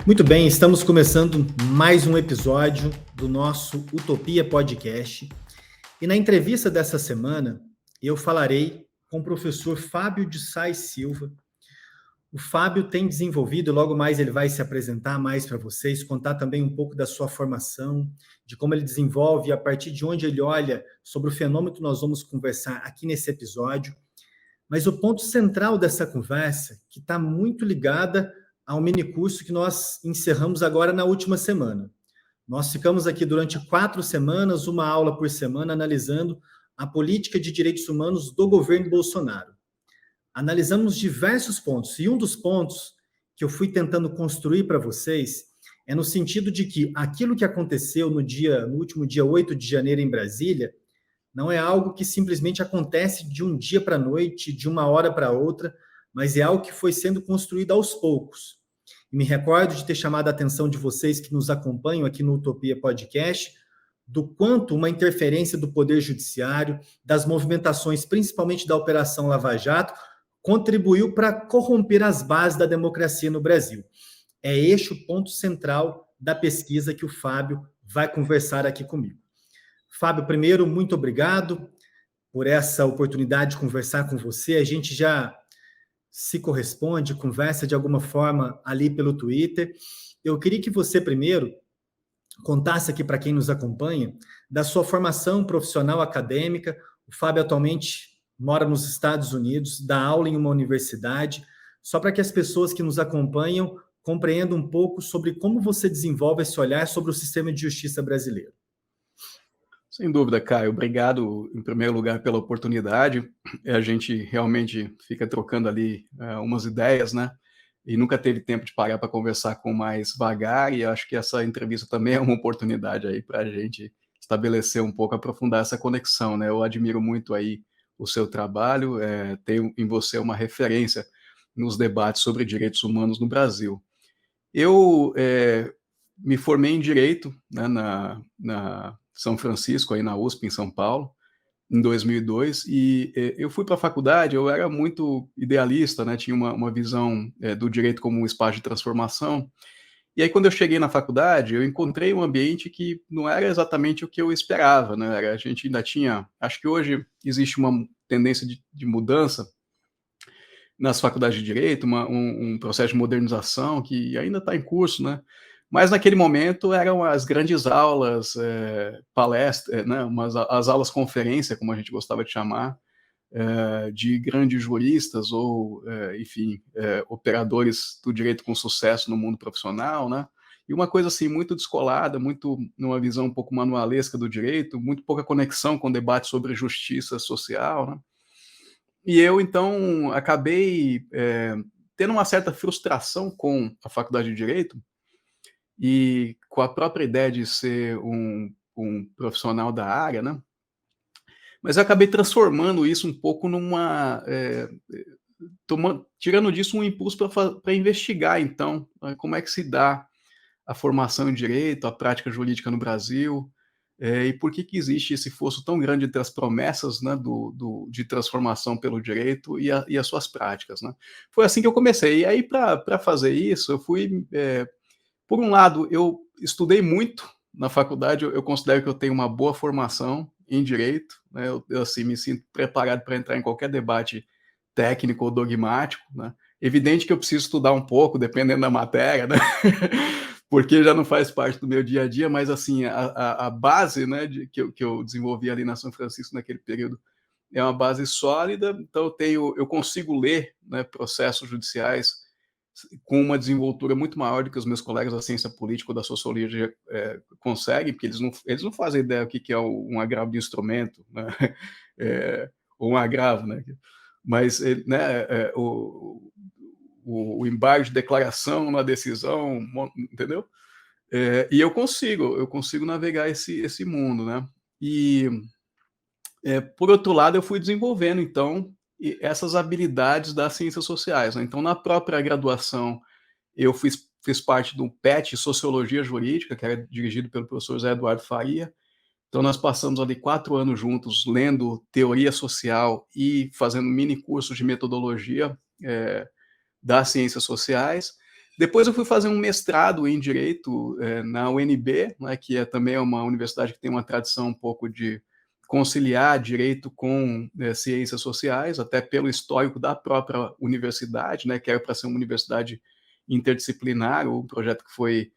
Muito bem, estamos começando mais um episódio do nosso Utopia Podcast. E na entrevista dessa semana, eu falarei com o professor Fábio de Sais Silva. O Fábio tem desenvolvido, logo mais ele vai se apresentar mais para vocês, contar também um pouco da sua formação, de como ele desenvolve, a partir de onde ele olha sobre o fenômeno que nós vamos conversar aqui nesse episódio. Mas o ponto central dessa conversa, que está muito ligada ao minicurso que nós encerramos agora na última semana. Nós ficamos aqui durante 4 semanas, uma aula por semana, analisando a política de direitos humanos do governo Bolsonaro. Analisamos diversos pontos, e um dos pontos que eu fui tentando construir para vocês é no sentido de que aquilo que aconteceu no último dia 8 de janeiro em Brasília, não é algo que simplesmente acontece de um dia para a noite, de uma hora para outra, mas é algo que foi sendo construído aos poucos. E me recordo de ter chamado a atenção de vocês que nos acompanham aqui no Utopia Podcast, do quanto uma interferência do Poder Judiciário, das movimentações, principalmente da Operação Lava Jato, contribuiu para corromper as bases da democracia no Brasil. É este o ponto central da pesquisa que o Fábio vai conversar aqui comigo. Fábio, primeiro, muito obrigado por essa oportunidade de conversar com você. A gente já se corresponde, conversa de alguma forma ali pelo Twitter. Eu queria que você primeiro contasse aqui para quem nos acompanha da sua formação profissional acadêmica. O Fábio atualmente mora nos Estados Unidos, dá aula em uma universidade, só para que as pessoas que nos acompanham compreendam um pouco sobre como você desenvolve esse olhar sobre o sistema de justiça brasileiro. Sem dúvida, Caio. Obrigado, em primeiro lugar, pela oportunidade. A gente realmente fica trocando ali umas ideias, né? E nunca teve tempo de parar para conversar com mais vagar, e acho que essa entrevista também é uma oportunidade aí para a gente estabelecer um pouco, aprofundar essa conexão, né? Eu admiro muito aí o seu trabalho, tenho em você uma referência nos debates sobre direitos humanos no Brasil. Eu me formei em Direito, né, na São Francisco, aí na USP, em São Paulo, em 2002, e eu fui para a faculdade, eu era muito idealista, né, tinha uma visão do direito como um espaço de transformação, e aí quando eu cheguei na faculdade, eu encontrei um ambiente que não era exatamente o que eu esperava, né, a gente ainda tinha, acho que hoje existe uma tendência de mudança nas faculdades de Direito, um processo de modernização que ainda está em curso, né? Mas naquele momento eram as grandes aulas, palestras, né? As aulas conferência, como a gente gostava de chamar, de grandes juristas ou, enfim, operadores do direito com sucesso no mundo profissional, né? E uma coisa assim muito descolada, muito numa visão um pouco manualesca do direito, muito pouca conexão com o debate sobre justiça social, né? E eu, então, acabei tendo uma certa frustração com a faculdade de Direito e com a própria ideia de ser um profissional da área, né? Mas eu acabei transformando isso um pouco numa... tirando disso um impulso para investigar, então, como é que se dá a formação em Direito, a prática jurídica no Brasil, e por que existe esse fosso tão grande entre as promessas, né, de transformação pelo direito e as suas práticas, né? Foi assim que eu comecei. E aí, para fazer isso, eu fui... por um lado, eu estudei muito na faculdade, eu considero que eu tenho uma boa formação em direito, né? Eu assim, me sinto preparado para entrar em qualquer debate técnico ou dogmático, né? Evidente que eu preciso estudar um pouco, dependendo da matéria, né? Porque já não faz parte do meu dia a dia, mas assim, a base, né, que eu desenvolvi ali na São Francisco naquele período é uma base sólida, então eu consigo ler, né, processos judiciais com uma desenvoltura muito maior do que os meus colegas da ciência política ou da sociologia conseguem, porque eles não fazem ideia do que é um agravo de instrumento, né? Ou um agravo, né? Mas né, o embargo de declaração na decisão, entendeu? E eu consigo navegar esse mundo, né? E, por outro lado, eu fui desenvolvendo, então, essas habilidades das ciências sociais, né? Então, na própria graduação, eu fiz parte do PET, Sociologia Jurídica, que era dirigido pelo professor José Eduardo Faria. Então, nós passamos ali 4 anos juntos, lendo teoria social e fazendo mini cursos de metodologia das ciências sociais. Depois eu fui fazer um mestrado em Direito na UNB, né, que também é uma universidade que tem uma tradição um pouco de conciliar direito com ciências sociais, até pelo histórico da própria universidade, né, que era para ser uma universidade interdisciplinar, um projeto que foi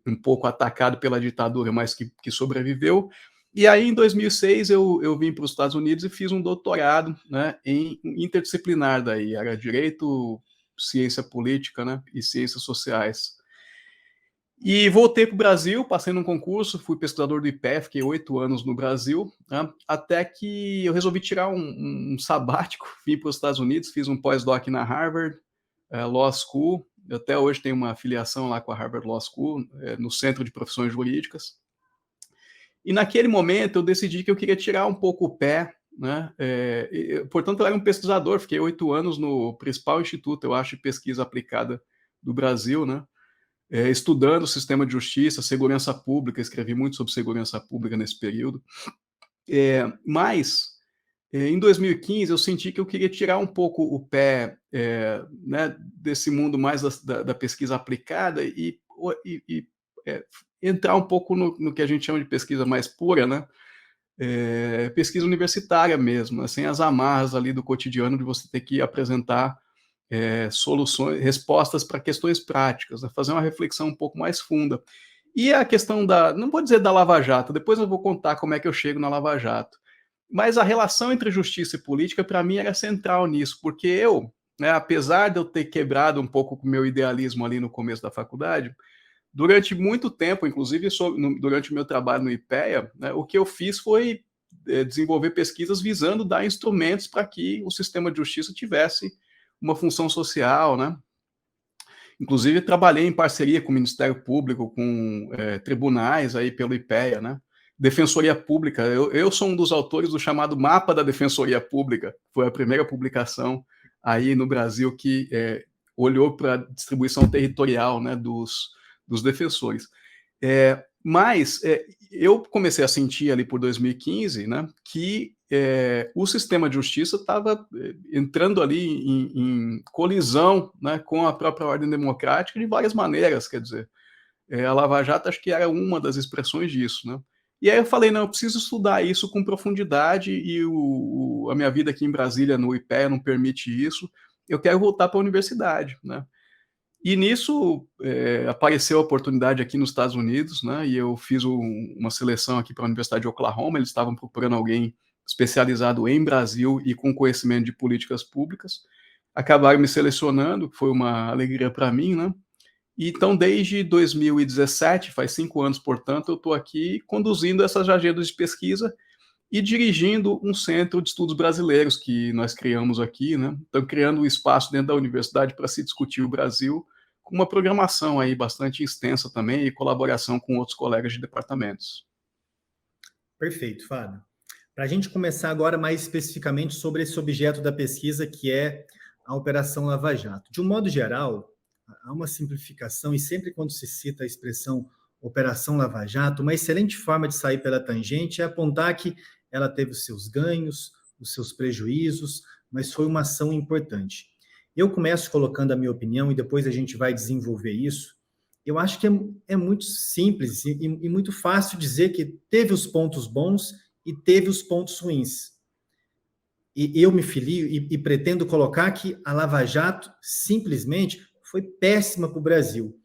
um pouco atacado pela ditadura, mas que sobreviveu. E aí, em 2006, eu vim para os Estados Unidos e fiz um doutorado, né, em interdisciplinar daí, era Direito, Ciência Política, né, e Ciências Sociais. E voltei para o Brasil, passei num concurso, fui pesquisador do IPEA, fiquei 8 anos no Brasil, né, até que eu resolvi tirar um sabático, vim para os Estados Unidos, fiz um pós-doc na Harvard Law School, até hoje tenho uma afiliação lá com a Harvard Law School, no Centro de Profissões Jurídicas. E naquele momento eu decidi que eu queria tirar um pouco o pé, né? Portanto, eu era um pesquisador, fiquei 8 anos no principal instituto, eu acho, de pesquisa aplicada do Brasil, né? Estudando o sistema de justiça, segurança pública, escrevi muito sobre segurança pública nesse período. Mas, em 2015, eu senti que eu queria tirar um pouco o pé né, desse mundo mais da pesquisa aplicada e entrar um pouco no que a gente chama de pesquisa mais pura, né? Pesquisa universitária mesmo, sem as amarras ali do cotidiano de você ter que apresentar soluções, respostas para questões práticas, né? Fazer uma reflexão um pouco mais funda. E a questão não vou dizer da Lava Jato, depois eu vou contar como é que eu chego na Lava Jato, mas a relação entre justiça e política, para mim, era central nisso, porque eu, né, apesar de eu ter quebrado um pouco o meu idealismo ali no começo da faculdade, durante muito tempo, inclusive durante o meu trabalho no IPEA, né, o que eu fiz foi desenvolver pesquisas visando dar instrumentos para que o sistema de justiça tivesse uma função social, né? Inclusive, trabalhei em parceria com o Ministério Público, com tribunais aí pelo IPEA, né? Defensoria Pública, eu sou um dos autores do chamado Mapa da Defensoria Pública, foi a primeira publicação aí no Brasil que olhou para a distribuição territorial, né, dos defensores. Mas eu comecei a sentir ali por 2015, né, que o sistema de justiça estava entrando ali em colisão, né, com a própria ordem democrática de várias maneiras, quer dizer, a Lava Jato acho que era uma das expressões disso, né? E aí eu falei, não, eu preciso estudar isso com profundidade e a minha vida aqui em Brasília, no IPEA, não permite isso, eu quero voltar para a universidade, né? E nisso apareceu a oportunidade aqui nos Estados Unidos, né? E eu fiz uma seleção aqui para a Universidade de Oklahoma, eles estavam procurando alguém especializado em Brasil e com conhecimento de políticas públicas. Acabaram me selecionando, foi uma alegria para mim, né? E então, desde 2017, faz 5 anos, portanto, eu estou aqui conduzindo essas agendas de pesquisa e dirigindo um centro de estudos brasileiros que nós criamos aqui, né? Então, criando um espaço dentro da universidade para se discutir o Brasil, com uma programação aí bastante extensa também e colaboração com outros colegas de departamentos. Perfeito, Fábio. Para a gente começar agora mais especificamente sobre esse objeto da pesquisa, que é a Operação Lava Jato. De um modo geral, há uma simplificação, e sempre quando se cita a expressão Operação Lava Jato, uma excelente forma de sair pela tangente é apontar que ela teve os seus ganhos, os seus prejuízos, mas foi uma ação importante. Eu começo colocando a minha opinião e depois a gente vai desenvolver isso. Eu acho que é muito simples e muito fácil dizer que teve os pontos bons e teve os pontos ruins. E eu me filio e pretendo colocar que a Lava Jato simplesmente foi péssima para o Brasil.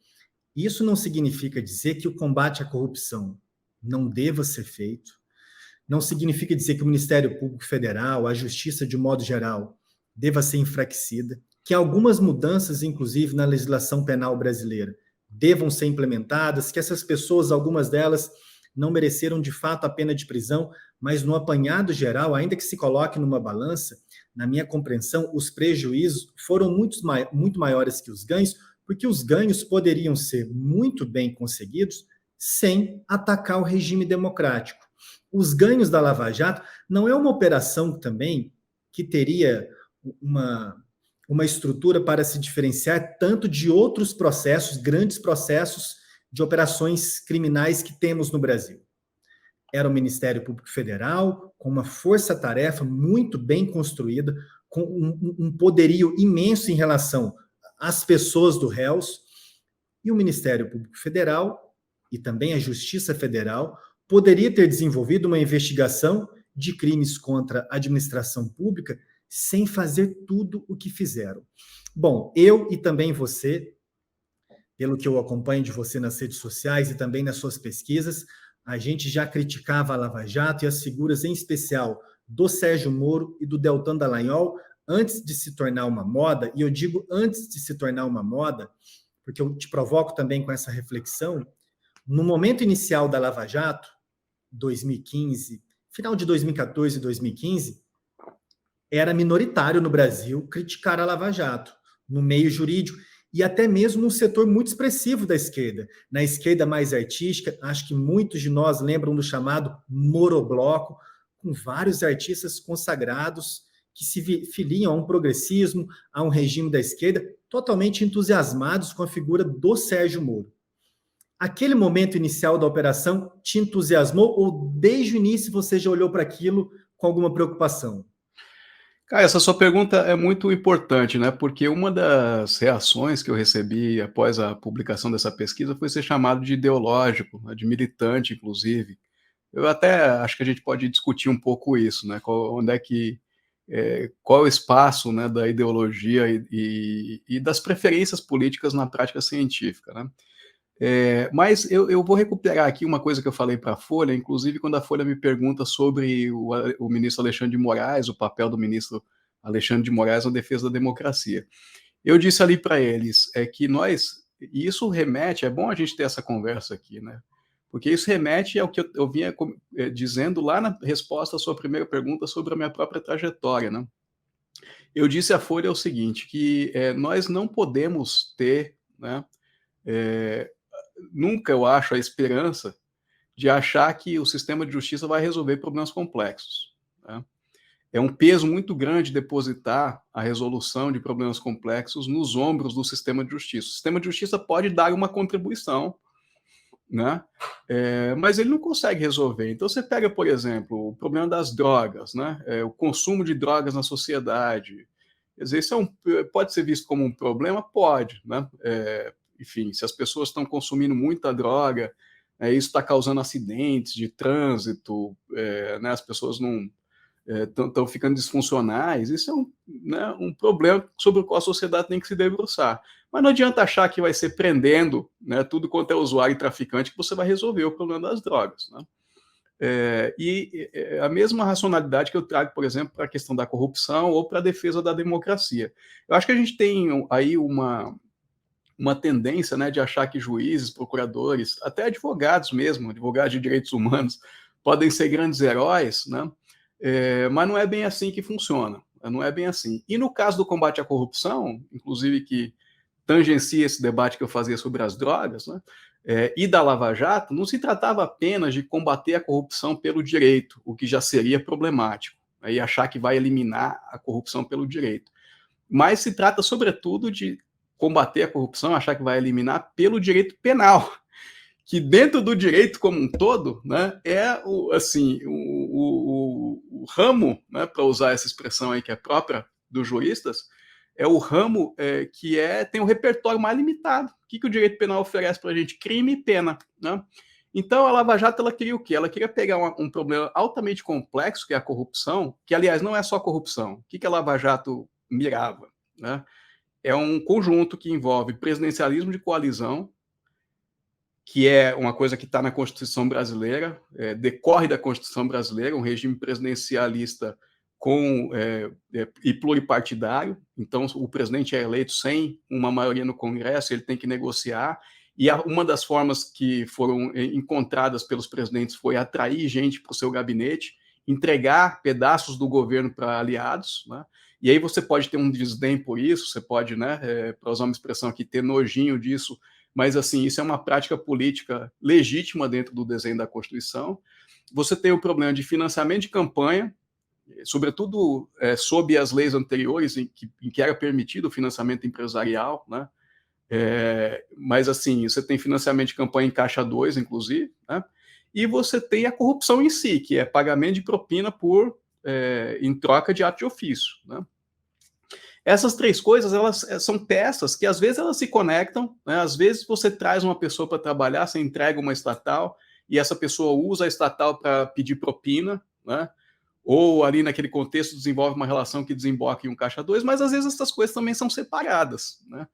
Isso não significa dizer que o combate à corrupção não deva ser feito, não significa dizer que o Ministério Público Federal, a Justiça de modo geral, deva ser enfraquecida, que algumas mudanças, inclusive na legislação penal brasileira, devam ser implementadas, que essas pessoas, algumas delas, não mereceram de fato a pena de prisão, mas no apanhado geral, ainda que se coloque numa balança, na minha compreensão, os prejuízos foram muito maiores que os ganhos, porque os ganhos poderiam ser muito bem conseguidos sem atacar o regime democrático. Os ganhos da Lava Jato não é uma operação também que teria uma estrutura para se diferenciar tanto de outros processos, grandes processos de operações criminais que temos no Brasil. Era o Ministério Público Federal, com uma força-tarefa muito bem construída, com um poderio imenso em relação às pessoas do réus, E o Ministério Público Federal e também a Justiça Federal poderia ter desenvolvido uma investigação de crimes contra a administração pública sem fazer tudo o que fizeram. Bom, eu e também você, pelo que eu acompanho de você nas redes sociais e também nas suas pesquisas, a gente já criticava a Lava Jato e as figuras, em especial, do Sérgio Moro e do Deltan Dallagnol, antes de se tornar uma moda, e eu digo antes de se tornar uma moda, porque eu te provoco também com essa reflexão, no momento inicial da Lava Jato, 2015, final de 2014 e 2015, era minoritário no Brasil criticar a Lava Jato, no meio jurídico, e até mesmo um setor muito expressivo da esquerda. Na esquerda mais artística, acho que muitos de nós lembram do chamado Morobloco, com vários artistas consagrados que se filiam a um progressismo, a um regime da esquerda, totalmente entusiasmados com a figura do Sérgio Moro. Aquele momento inicial da operação te entusiasmou ou desde o início você já olhou para aquilo com alguma preocupação? Cara, essa sua pergunta é muito importante, né? Porque uma das reações que eu recebi após a publicação dessa pesquisa foi ser chamado de ideológico, né, de militante, inclusive. Eu até acho que a gente pode discutir um pouco isso, né? Onde é que qual é o espaço, né, da ideologia e das preferências políticas na prática científica, né? Mas eu vou recuperar aqui uma coisa que eu falei para a Folha, inclusive quando a Folha me pergunta sobre o ministro Alexandre de Moraes, o papel do ministro Alexandre de Moraes na defesa da democracia. Eu disse ali para eles que nós, e isso remete, é bom a gente ter essa conversa aqui, né? Porque isso remete ao que eu vinha dizendo lá na resposta à sua primeira pergunta sobre a minha própria trajetória, né? Eu disse à Folha o seguinte, que nós não podemos ter, né, nunca, eu acho, a esperança de achar que o sistema de justiça vai resolver problemas complexos, né? É um peso muito grande depositar a resolução de problemas complexos nos ombros do sistema de justiça. O sistema de justiça pode dar uma contribuição, né? Mas ele não consegue resolver. Então você pega, por exemplo, o problema das drogas, né? O consumo de drogas na sociedade. Quer dizer, isso pode ser visto como um problema? Pode, né? Enfim, se as pessoas estão consumindo muita droga, isso está causando acidentes de trânsito, né? As pessoas não estão ficando disfuncionais, isso é né, um problema sobre o qual a sociedade tem que se debruçar. Mas não adianta achar que vai ser prendendo, né, tudo quanto é usuário e traficante que você vai resolver o problema das drogas, né? A mesma racionalidade que eu trago, por exemplo, para a questão da corrupção ou para a defesa da democracia. Eu acho que a gente tem aí uma tendência, né, de achar que juízes, procuradores, até advogados mesmo, advogados de direitos humanos, podem ser grandes heróis, né? Mas não é bem assim que funciona, não é bem assim. E no caso do combate à corrupção, inclusive que tangencia esse debate que eu fazia sobre as drogas, né, e da Lava Jato, não se tratava apenas de combater a corrupção pelo direito, o que já seria problemático, né, e achar que vai eliminar a corrupção pelo direito. Mas se trata, sobretudo, de combater a corrupção, achar que vai eliminar pelo direito penal, que dentro do direito como um todo, né, é o ramo, né, para usar essa expressão aí que é própria dos juristas, é o ramo que tem um repertório mais limitado. O que o direito penal oferece para a gente? Crime e pena, né? Então a Lava Jato ela queria o quê? Ela queria pegar um problema altamente complexo, que é a corrupção, que aliás não é só corrupção. O que a Lava Jato mirava, né? É um conjunto que envolve presidencialismo de coalizão, que é uma coisa que está na Constituição brasileira, decorre da Constituição brasileira, um regime presidencialista e pluripartidário. Então, o presidente é eleito sem uma maioria no Congresso, ele tem que negociar. E uma das formas que foram encontradas pelos presidentes foi atrair gente para o seu gabinete, entregar pedaços do governo para aliados, né? E aí você pode ter um desdém por isso, você pode, né, para usar uma expressão aqui, ter nojinho disso, mas assim, isso é uma prática política legítima dentro do desenho da Constituição. Você tem o problema de financiamento de campanha, sobretudo sob as leis anteriores, em que era permitido o financiamento empresarial, né? Mas assim, você tem financiamento de campanha em caixa 2, inclusive, né? E você tem a corrupção em si, que é pagamento de propina em troca de ato de ofício, né? Essas três coisas, elas são peças que às vezes elas se conectam, né? Às vezes você traz uma pessoa para trabalhar, você entrega uma estatal e essa pessoa usa a estatal para pedir propina, né? Ou ali naquele contexto desenvolve uma relação que desemboca em um caixa 2, mas às vezes essas coisas também são separadas, né?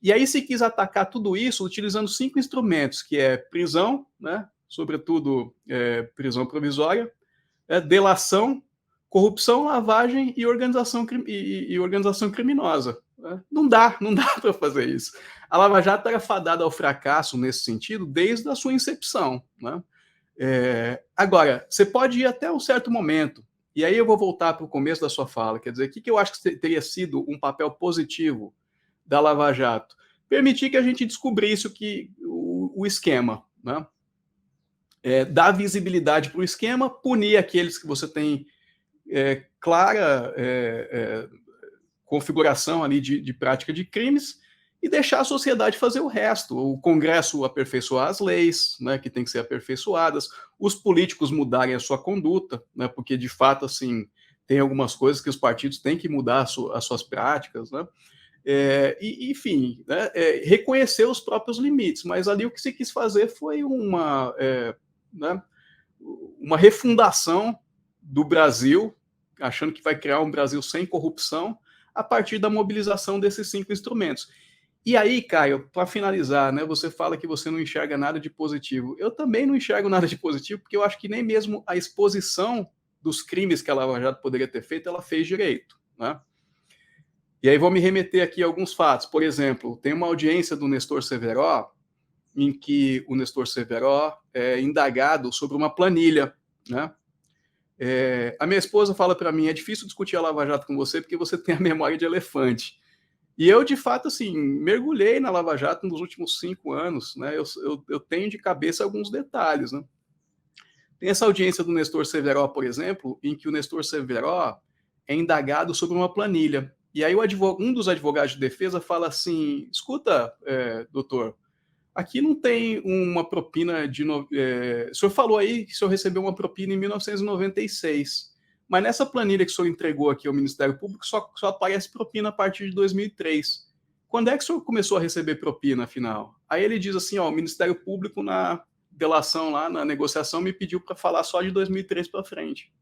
E aí se quis atacar tudo isso utilizando 5 instrumentos, que é prisão, né? Sobretudo prisão provisória, delação, corrupção, lavagem e organização criminosa. Né? Não dá para fazer isso. A Lava Jato era fadada ao fracasso nesse sentido desde a sua incepção. Né? Agora, você pode ir até um certo momento, e aí eu vou voltar para o começo da sua fala, quer dizer, o que eu acho que teria sido um papel positivo da Lava Jato? Permitir que a gente descobrisse o esquema, né? Dar visibilidade para o esquema, punir aqueles que você tem clara configuração ali de prática de crimes e deixar a sociedade fazer o resto. O Congresso aperfeiçoar as leis, né, que tem que ser aperfeiçoadas, os políticos mudarem a sua conduta, né, porque de fato assim tem algumas coisas que os partidos têm que mudar as suas práticas, né? Enfim, né, reconhecer os próprios limites, mas ali o que se quis fazer foi uma refundação do Brasil, achando que vai criar um Brasil sem corrupção, a partir da mobilização desses 5 instrumentos. E aí, Caio, para finalizar, né, você fala que você não enxerga nada de positivo. Eu também não enxergo nada de positivo, porque eu acho que nem mesmo a exposição dos crimes que a Lava Jato poderia ter feito, ela fez direito, né? E aí vou me remeter aqui a alguns fatos. Por exemplo, tem uma audiência do Nestor Severo, em que o Nestor Severo é indagado sobre uma planilha, né? A minha esposa fala para mim, é difícil discutir a Lava Jato com você porque você tem a memória de elefante. E eu, de fato, assim, mergulhei na Lava Jato nos últimos 5 anos, né? Eu tenho de cabeça alguns detalhes, né? Tem essa audiência do Nestor Severo, por exemplo, em que o Nestor Severo é indagado sobre uma planilha. E aí um dos advogados de defesa fala assim, escuta, doutor, aqui não tem uma propina de... O senhor falou aí que o senhor recebeu uma propina em 1996, mas nessa planilha que o senhor entregou aqui ao Ministério Público só aparece propina a partir de 2003. Quando é que o senhor começou a receber propina, afinal? Aí ele diz assim, ó, o Ministério Público na delação lá, na negociação, me pediu para falar só de 2003 para frente.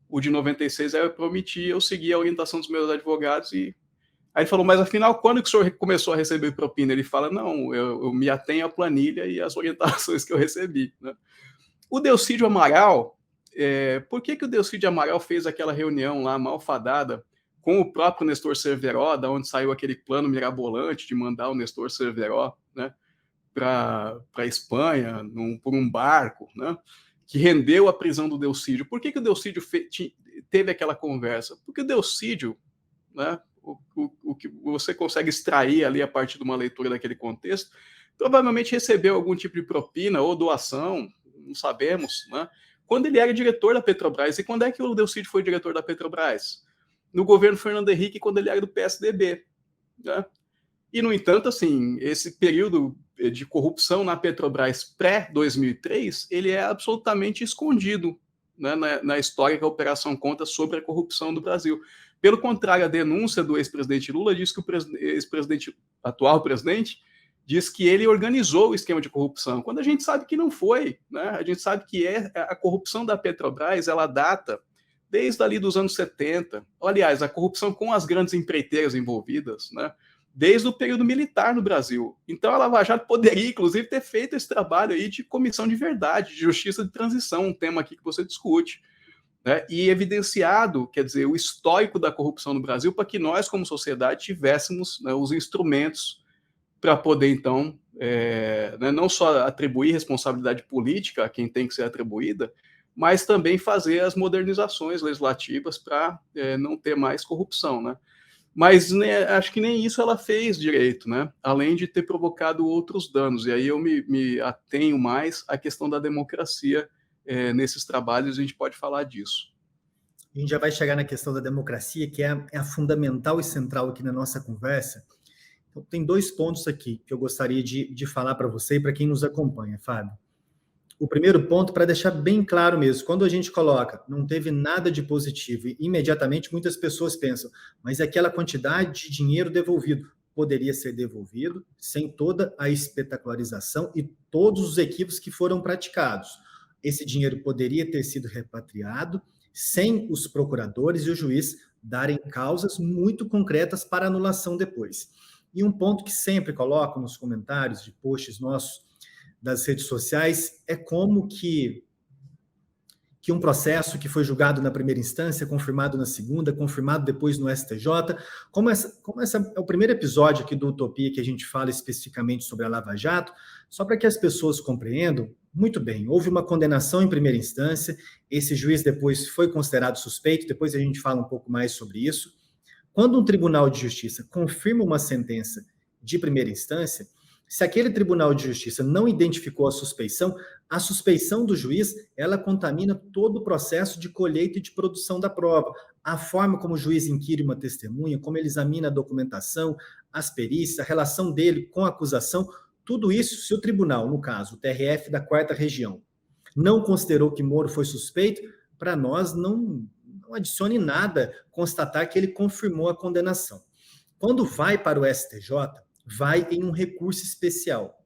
O de 96 eu prometi, eu segui a orientação dos meus advogados e... Aí ele falou, mas afinal, quando que o senhor começou a receber propina? Ele fala, não, eu me atenho à planilha e às orientações que eu recebi. Né? O Delcídio Amaral, por que o Delcídio Amaral fez aquela reunião lá malfadada com o próprio Nestor Severo, da onde saiu aquele plano mirabolante de mandar o Nestor Severo, né, para a Espanha, por um barco, né, que rendeu a prisão do Delcídio? Por que o Delcídio teve aquela conversa? Porque o Delcídio, né, o que você consegue extrair ali a partir de uma leitura daquele contexto, provavelmente recebeu algum tipo de propina ou doação, não sabemos, né? Quando ele era diretor da Petrobras. E quando é que o Delcídio foi diretor da Petrobras? No governo Fernando Henrique, quando ele era do PSDB. Né? E, no entanto, assim, esse período de corrupção na Petrobras pré-2003, ele é absolutamente escondido, né, na história que a Operação conta sobre a corrupção do Brasil. Pelo contrário, a denúncia do ex-presidente Lula diz que o atual presidente, diz que ele organizou o esquema de corrupção, quando a gente sabe que não foi, né? A gente sabe que a corrupção da Petrobras, ela data desde ali dos anos 70. Aliás, a corrupção com as grandes empreiteiras envolvidas, né? Desde o período militar no Brasil. Então, a Lava Jato poderia, inclusive, ter feito esse trabalho aí de comissão de verdade, de justiça de transição, um tema aqui que você discute. Né, e evidenciado, quer dizer, o histórico da corrupção no Brasil, para que nós, como sociedade, tivéssemos, né, os instrumentos para poder, então, né, não só atribuir responsabilidade política a quem tem que ser atribuída, mas também fazer as modernizações legislativas para não ter mais corrupção. Né? Mas né, acho que nem isso ela fez direito, né? Além de ter provocado outros danos. E aí eu me atenho mais à questão da democracia. Nesses trabalhos a gente pode falar disso. A gente já vai chegar na questão da democracia, que é a fundamental e central aqui na nossa conversa. Então, tem 2 pontos aqui que eu gostaria de falar para você e para quem nos acompanha, Fábio. o primeiro ponto, para deixar bem claro mesmo, quando a gente coloca, não teve nada de positivo, e imediatamente muitas pessoas pensam, mas aquela quantidade de dinheiro devolvido poderia ser devolvido sem toda a espetacularização e todos os equívocos que foram praticados. Esse dinheiro poderia ter sido repatriado sem os procuradores e o juiz darem causas muito concretas para anulação depois. E um ponto que sempre coloco nos comentários de posts nossos das redes sociais é como que um processo que foi julgado na primeira instância, confirmado na segunda, confirmado depois no STJ, como essa é o primeiro episódio aqui do Utopia que a gente fala especificamente sobre a Lava Jato, só para que as pessoas compreendam, muito bem, houve uma condenação em primeira instância, esse juiz depois foi considerado suspeito, depois a gente fala um pouco mais sobre isso. Quando um tribunal de justiça confirma uma sentença de primeira instância, se aquele tribunal de justiça não identificou a suspeição do juiz, ela contamina todo o processo de colheita e de produção da prova. A forma como o juiz inquire uma testemunha, como ele examina a documentação, as perícias, a relação dele com a acusação, tudo isso, se o tribunal, no caso, o TRF da 4ª Região, não considerou que Moro foi suspeito, para nós não adicione nada constatar que ele confirmou a condenação. Quando vai para o STJ, vai em um recurso especial.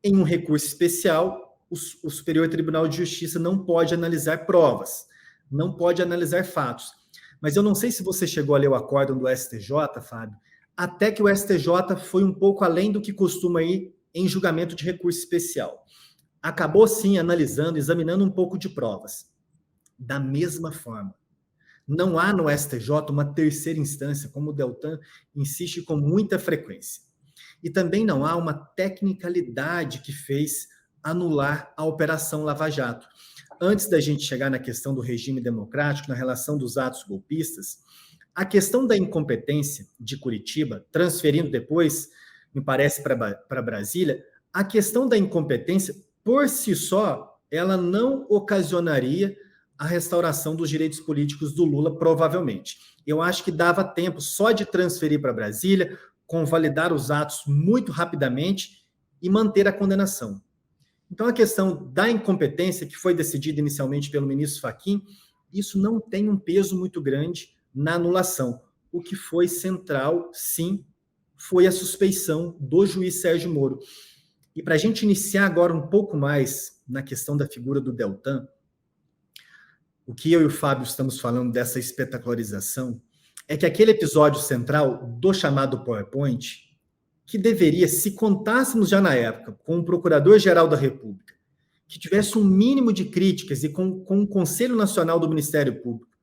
Em um recurso especial, o Superior Tribunal de Justiça não pode analisar provas, não pode analisar fatos. Mas eu não sei se você chegou a ler o acórdão do STJ, Fábio, até que o STJ foi um pouco além do que costuma ir em julgamento de recurso especial. Acabou, sim, analisando, examinando um pouco de provas. Da mesma forma, não há no STJ uma terceira instância, como o Deltan insiste com muita frequência. E também não há uma tecnicalidade que fez anular a Operação Lava Jato. Antes da gente chegar na questão do regime democrático, na relação dos atos golpistas, a questão da incompetência de Curitiba, transferindo depois, me parece, para Brasília, a questão da incompetência, por si só, ela não ocasionaria a restauração dos direitos políticos do Lula, provavelmente. Eu acho que dava tempo só de transferir para Brasília, convalidar os atos muito rapidamente e manter a condenação. Então, a questão da incompetência, que foi decidida inicialmente pelo ministro Fachin, isso não tem um peso muito grande na anulação. O que foi central, sim, foi a suspeição do juiz Sérgio Moro. E para a gente iniciar agora um pouco mais na questão da figura do Deltan, o que eu e o Fábio estamos falando dessa espetacularização é que aquele episódio central do chamado PowerPoint, que deveria, se contássemos já na época com o Procurador-Geral da República, que tivesse um mínimo de críticas e com o Conselho Nacional do Ministério Público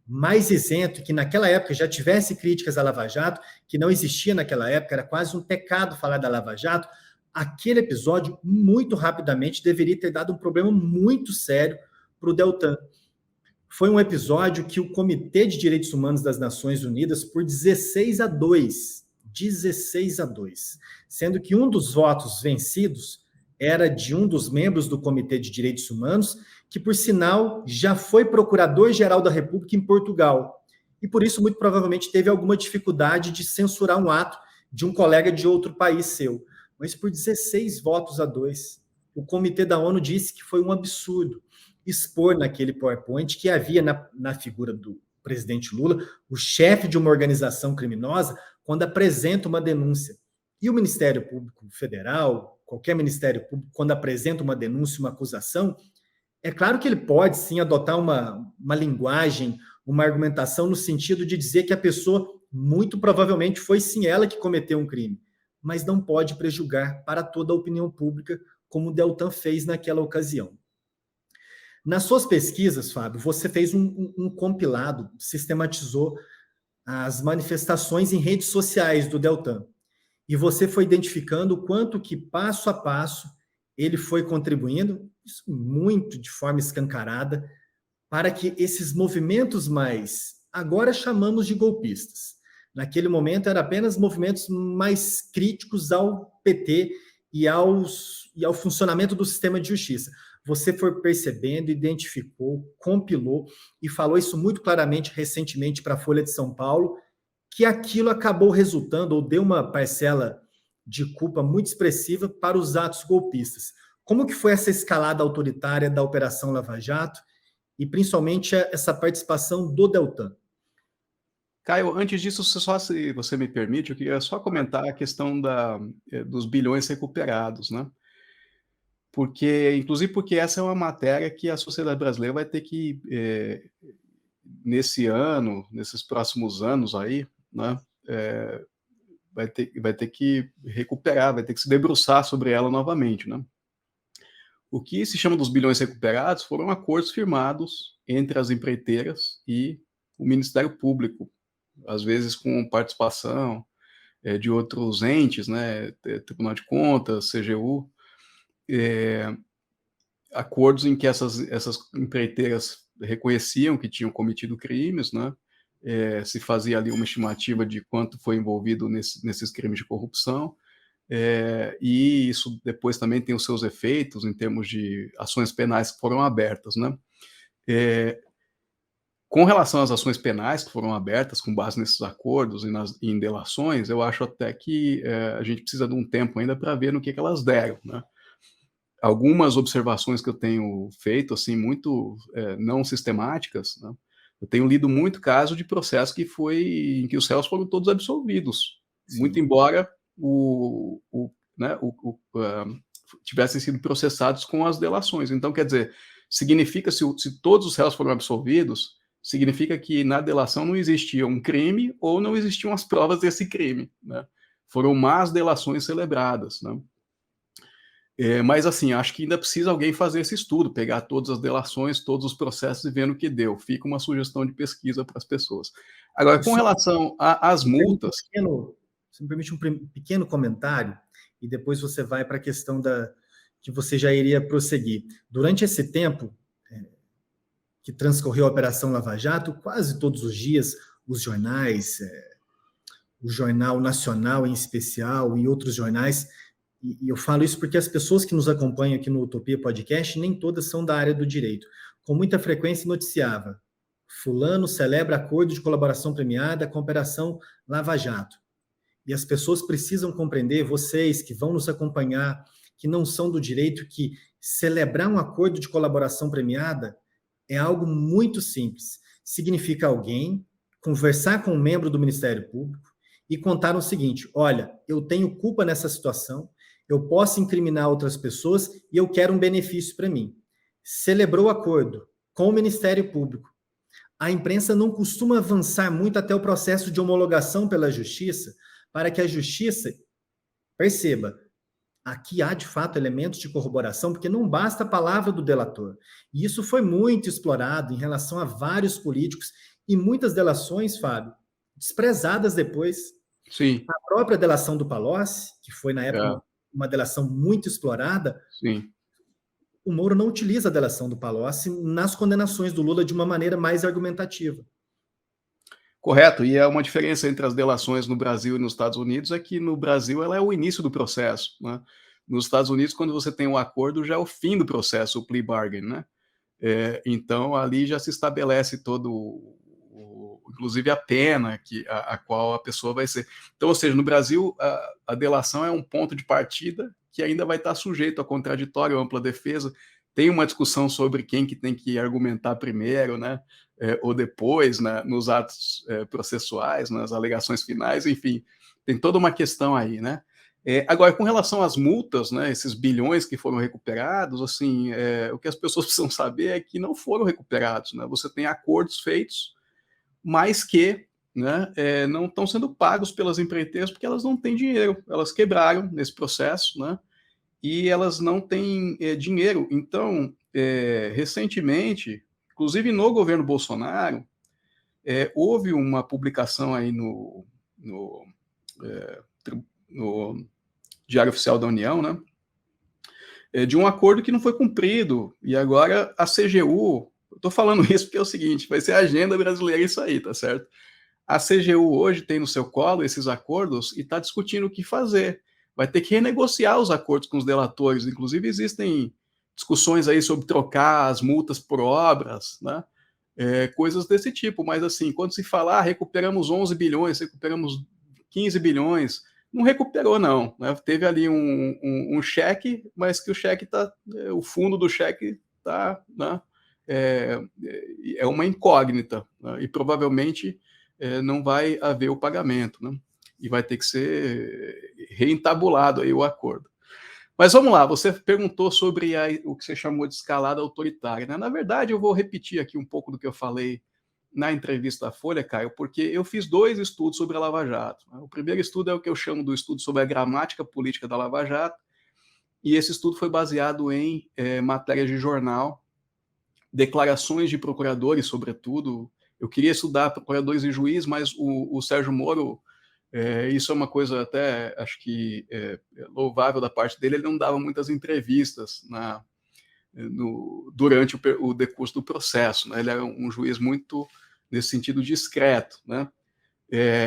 mais isento, que naquela época já tivesse críticas à Lava Jato, que não existia naquela época, era quase um pecado falar da Lava Jato, aquele episódio, muito rapidamente, deveria ter dado um problema muito sério para o Deltan. Foi um episódio que o Comitê de Direitos Humanos das Nações Unidas, por 16-2, sendo que um dos votos vencidos era de um dos membros do Comitê de Direitos Humanos, que, por sinal, já foi Procurador-Geral da República em Portugal. E, por isso, muito provavelmente, teve alguma dificuldade de censurar um ato de um colega de outro país seu. Mas, por 16-2, o Comitê da ONU disse que foi um absurdo expor naquele PowerPoint que havia na figura do presidente Lula, o chefe de uma organização criminosa, quando apresenta uma denúncia. E o Ministério Público Federal, qualquer Ministério Público, quando apresenta uma denúncia, uma acusação, é claro que ele pode, sim, adotar uma linguagem, uma argumentação no sentido de dizer que a pessoa, muito provavelmente, foi sim ela que cometeu um crime, mas não pode prejulgar para toda a opinião pública, como o Deltan fez naquela ocasião. Nas suas pesquisas, Fábio, você fez um compilado, sistematizou as manifestações em redes sociais do Deltan, e você foi identificando o quanto que, passo a passo, ele foi contribuindo, isso muito de forma escancarada, para que esses movimentos mais, agora chamamos de golpistas, naquele momento eram apenas movimentos mais críticos ao PT e ao funcionamento do sistema de justiça. Você foi percebendo, identificou, compilou e falou isso muito claramente recentemente para a Folha de São Paulo, que aquilo acabou resultando ou deu uma parcela de culpa muito expressiva para os atos golpistas. Como que foi essa escalada autoritária da Operação Lava Jato e principalmente essa participação do Deltan? Caio, antes disso, se você me permite, eu queria só comentar a questão dos bilhões recuperados, né? Porque essa é uma matéria que a sociedade brasileira vai ter que, nesse ano, nesses próximos anos aí, né, eh, vai ter que recuperar, vai ter que se debruçar sobre ela novamente, né? O que se chama dos bilhões recuperados foram acordos firmados entre as empreiteiras e o Ministério Público, às vezes com participação de outros entes, né, Tribunal de Contas, CGU, acordos em que essas empreiteiras reconheciam que tinham cometido crimes, né, se fazia ali uma estimativa de quanto foi envolvido nesses crimes de corrupção, e isso depois também tem os seus efeitos em termos de ações penais que foram abertas, né. Com relação às ações penais que foram abertas com base nesses acordos e em delações, eu acho até que a gente precisa de um tempo ainda para ver no que elas deram, né. Algumas observações que eu tenho feito, assim, muito não sistemáticas, né, eu tenho lido muito caso de processo em que os réus foram todos absolvidos, muito Sim, embora né, tivessem sido processados com as delações. Então, quer dizer, significa, se todos os réus foram absolvidos, significa que na delação não existia um crime ou não existiam as provas desse crime, né? Foram más delações celebradas, né? Mas, assim, acho que ainda precisa alguém fazer esse estudo, pegar todas as delações, todos os processos e ver no que deu. Fica uma sugestão de pesquisa para as pessoas. Agora, com só relação às multas... você me permite um pequeno comentário e depois você vai para a questão que você já iria prosseguir. Durante esse tempo que transcorreu a Operação Lava Jato, quase todos os dias os jornais, o Jornal Nacional em especial e outros jornais, e eu falo isso porque as pessoas que nos acompanham aqui no Utopia Podcast, nem todas são da área do direito. Com muita frequência noticiava: fulano celebra acordo de colaboração premiada com a Operação Lava Jato. E as pessoas precisam compreender, vocês que vão nos acompanhar, que não são do direito, que celebrar um acordo de colaboração premiada é algo muito simples. Significa alguém conversar com um membro do Ministério Público e contar o seguinte: olha, eu tenho culpa nessa situação, eu posso incriminar outras pessoas e eu quero um benefício para mim. Celebrou o acordo com o Ministério Público. A imprensa não costuma avançar muito até o processo de homologação pela Justiça, para que a Justiça perceba, aqui há de fato elementos de corroboração, porque não basta a palavra do delator. E isso foi muito explorado em relação a vários políticos e muitas delações, Fábio, desprezadas depois. Sim, A própria delação do Palocci, que foi na época é, uma delação muito explorada, sim. o Moro não utiliza a delação do Palocci nas condenações do Lula de uma maneira mais argumentativa. Correto, e é uma diferença entre as delações no Brasil e nos Estados Unidos é que no Brasil ela é o início do processo, né? Nos Estados Unidos, quando você tem um acordo, já é o fim do processo, o plea bargain, né? Então, ali já se estabelece inclusive a pena a qual a pessoa vai ser. Então, ou seja, no Brasil, a delação é um ponto de partida que ainda vai estar sujeito a contraditório, ampla defesa. Tem uma discussão sobre quem que tem que argumentar primeiro, né? Ou depois, né? Nos atos processuais, nas alegações finais, enfim, tem toda uma questão aí, né? Agora, com relação às multas, né, esses bilhões que foram recuperados, assim, o que as pessoas precisam saber é que não foram recuperados, né? Você tem acordos feitos, mas que, né, não estão sendo pagos pelas empreiteiras porque elas não têm dinheiro, elas quebraram nesse processo, né? E elas não têm dinheiro. Então, recentemente, inclusive no governo Bolsonaro, houve uma publicação aí no Diário Oficial da União, né, de um acordo que não foi cumprido. E agora a CGU, eu estou falando isso porque é o seguinte, vai ser a agenda brasileira isso aí, tá certo? A CGU hoje tem no seu colo esses acordos e está discutindo o que fazer. Vai ter que renegociar os acordos com os delatores. Inclusive, existem discussões aí sobre trocar as multas por obras, né? Coisas desse tipo. Mas, assim, quando se fala, recuperamos 11 bilhões, recuperamos 15 bilhões, não recuperou, não. Né? Teve ali um cheque, mas que o cheque o fundo do cheque está, né, é uma incógnita, né? E provavelmente não vai haver o pagamento, né? E vai ter que ser reentabulado aí o acordo. Mas vamos lá, você perguntou sobre o que você chamou de escalada autoritária, né? Na verdade, eu vou repetir aqui um pouco do que eu falei na entrevista à Folha, Caio, porque eu fiz 2 estudos sobre a Lava Jato. Né? O primeiro estudo é o que eu chamo do estudo sobre a gramática política da Lava Jato, e esse estudo foi baseado em matérias de jornal, declarações de procuradores, sobretudo. Eu queria estudar procuradores e juiz, mas o Sérgio Moro, isso é uma coisa até, acho que louvável da parte dele, ele não dava muitas entrevistas durante o decurso do processo. Né? Ele era um juiz muito, nesse sentido, discreto. Né?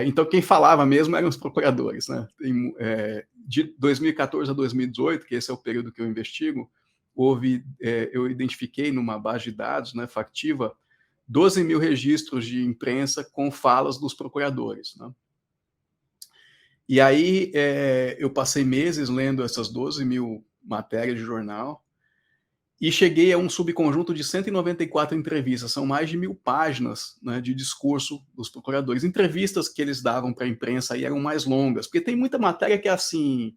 Então, quem falava mesmo eram os procuradores. Né? De 2014 a 2018, que esse é o período que eu investigo, eu identifiquei numa base de dados, né, factiva, 12 mil registros de imprensa com falas dos procuradores. Né? E aí eu passei meses lendo essas 12 mil matérias de jornal e cheguei a um subconjunto de 194 entrevistas, são mais de 1.000 páginas, né, de discurso dos procuradores. Entrevistas que eles davam para a imprensa aí eram mais longas, porque tem muita matéria que é assim,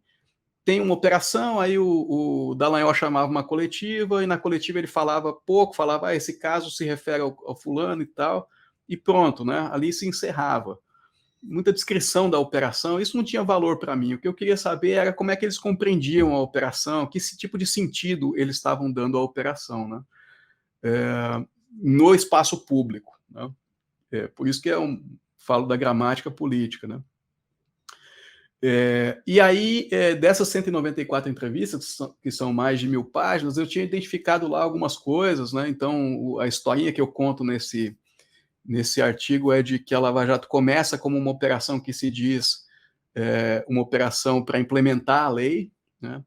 tem uma operação, aí o Dallagnol chamava uma coletiva, e na coletiva ele falava pouco, falava, esse caso se refere ao fulano e tal, e pronto, né, ali se encerrava. Muita descrição da operação, isso não tinha valor para mim. O que eu queria saber era como é que eles compreendiam a operação, que tipo de sentido eles estavam dando à operação, né? No espaço público. Né? Por isso que falo da gramática política. Né? E aí, dessas 194 entrevistas, que são mais de 1.000 páginas, eu tinha identificado lá algumas coisas. Né? Então, a historinha que eu conto nesse artigo é de que a Lava Jato começa como uma operação que se diz uma operação para implementar a lei. Né?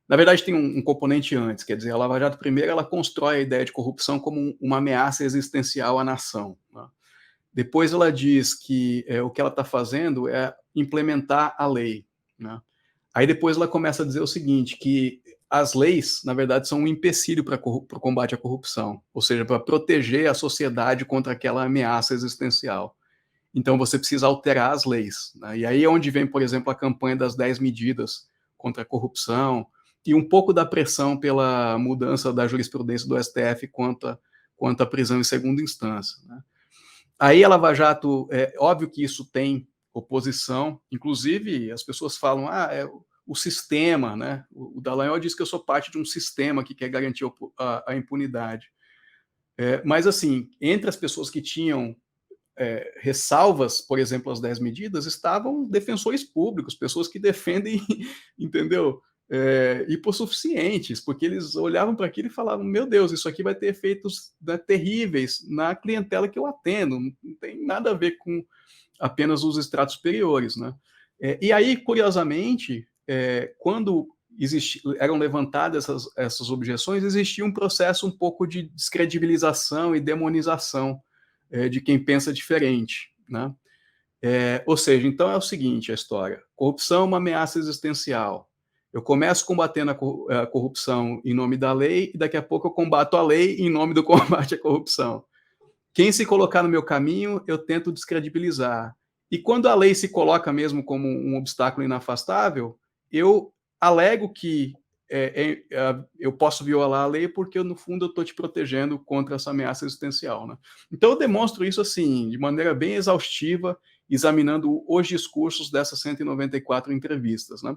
Na verdade, tem um componente antes, quer dizer, a Lava Jato, primeiro, ela constrói a ideia de corrupção como uma ameaça existencial à nação. Né? Depois ela diz que o que ela está fazendo é implementar a lei. Né? Aí depois ela começa a dizer o seguinte, que as leis, na verdade, são um empecilho para o combate à corrupção, ou seja, para proteger a sociedade contra aquela ameaça existencial. Então você precisa alterar as leis. Né? E aí é onde vem, por exemplo, a campanha das 10 medidas contra a corrupção e um pouco da pressão pela mudança da jurisprudência do STF quanto à prisão em segunda instância. Né? Aí a Lava Jato, óbvio que isso tem oposição, inclusive as pessoas falam, o sistema, né? O Dallagnol diz que eu sou parte de um sistema que quer garantir a impunidade. Mas, assim, entre as pessoas que tinham ressalvas, por exemplo, as 10 medidas, estavam defensores públicos, pessoas que defendem, entendeu? Hipossuficientes, porque eles olhavam para aquilo e falavam, meu Deus, isso aqui vai ter efeitos, né, terríveis na clientela que eu atendo, não tem nada a ver com apenas os estratos superiores. Né? E aí, curiosamente, quando eram levantadas essas objeções, existia um processo um pouco de descredibilização e demonização de quem pensa diferente. Né? Ou seja, então é o seguinte a história, corrupção é uma ameaça existencial. Eu começo combatendo a corrupção em nome da lei e daqui a pouco eu combato a lei em nome do combate à corrupção. Quem se colocar no meu caminho, eu tento descredibilizar. E quando a lei se coloca mesmo como um obstáculo inafastável, eu alego que eu posso violar a lei porque, no fundo, eu estou te protegendo contra essa ameaça existencial. Né? Então, eu demonstro isso assim, de maneira bem exaustiva, examinando os discursos dessas 194 entrevistas. Né?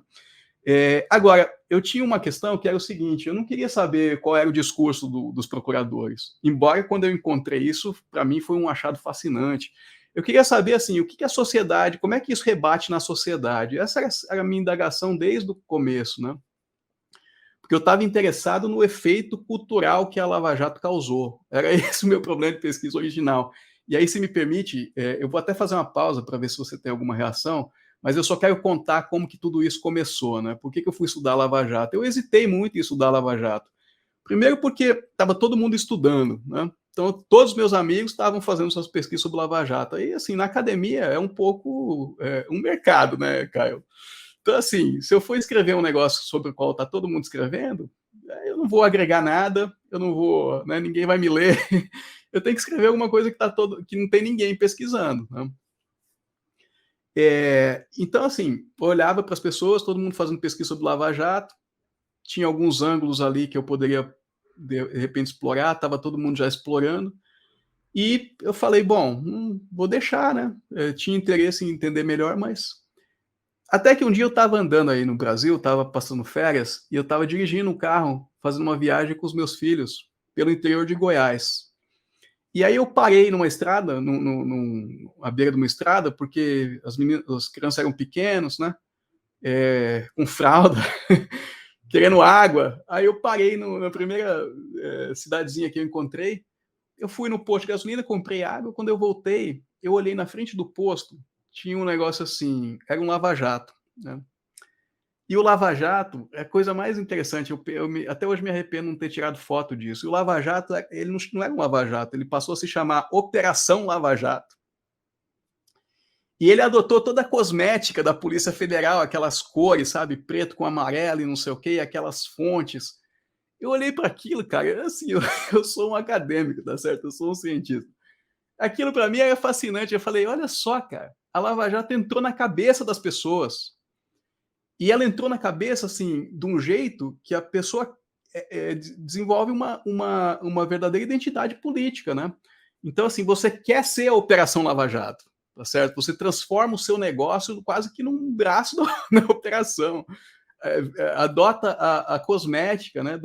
Agora, eu tinha uma questão que era o seguinte, eu não queria saber qual era o discurso dos procuradores, embora quando eu encontrei isso, para mim foi um achado fascinante. Eu queria saber, assim, o que a sociedade, como é que isso rebate na sociedade? Essa era a minha indagação desde o começo, né? Porque eu estava interessado no efeito cultural que a Lava Jato causou. Era esse o meu problema de pesquisa original. E aí, se me permite, eu vou até fazer uma pausa para ver se você tem alguma reação, mas eu só quero contar como que tudo isso começou, né? Por que eu fui estudar Lava Jato? Eu hesitei muito em estudar Lava Jato. Primeiro porque estava todo mundo estudando, né? Então, todos os meus amigos estavam fazendo suas pesquisas sobre Lava Jato. E, assim, na academia é um pouco um mercado, né, Caio? Então, assim, se eu for escrever um negócio sobre o qual está todo mundo escrevendo, eu não vou agregar nada, eu não vou, né, ninguém vai me ler. Eu tenho que escrever alguma coisa que não tem ninguém pesquisando, né? Então, assim, eu olhava para as pessoas, todo mundo fazendo pesquisa sobre Lava Jato, tinha alguns ângulos ali que eu poderia, de repente, explorar, estava todo mundo já explorando, e eu falei, bom, vou deixar, né? Eu tinha interesse em entender melhor, mas até que um dia eu estava andando aí no Brasil, estava passando férias, e eu estava dirigindo um carro, fazendo uma viagem com os meus filhos, pelo interior de Goiás. E aí eu parei numa estrada, à beira de uma estrada, porque as crianças eram pequenos, né? Com fralda, querendo água. Aí eu parei na primeira cidadezinha que eu encontrei. Eu fui no posto de gasolina, comprei água. Quando eu voltei, eu olhei na frente do posto, tinha um negócio assim, era um lava-jato, né? E o Lava Jato é a coisa mais interessante, até hoje me arrependo de não ter tirado foto disso. E o Lava Jato, ele não era um Lava Jato, ele passou a se chamar Operação Lava Jato. E ele adotou toda a cosmética da Polícia Federal, aquelas cores, sabe, preto com amarelo e não sei o quê, aquelas fontes. Eu olhei para aquilo, cara, assim, eu sou um acadêmico, tá certo? Eu sou um cientista. Aquilo para mim era fascinante. Eu falei, olha só, cara, a Lava Jato entrou na cabeça das pessoas. E ela entrou na cabeça, assim, de um jeito que a pessoa desenvolve uma verdadeira identidade política, né? Então, assim, você quer ser a Operação Lava Jato, tá certo? Você transforma o seu negócio quase que num braço da operação. Adota a cosmética, né?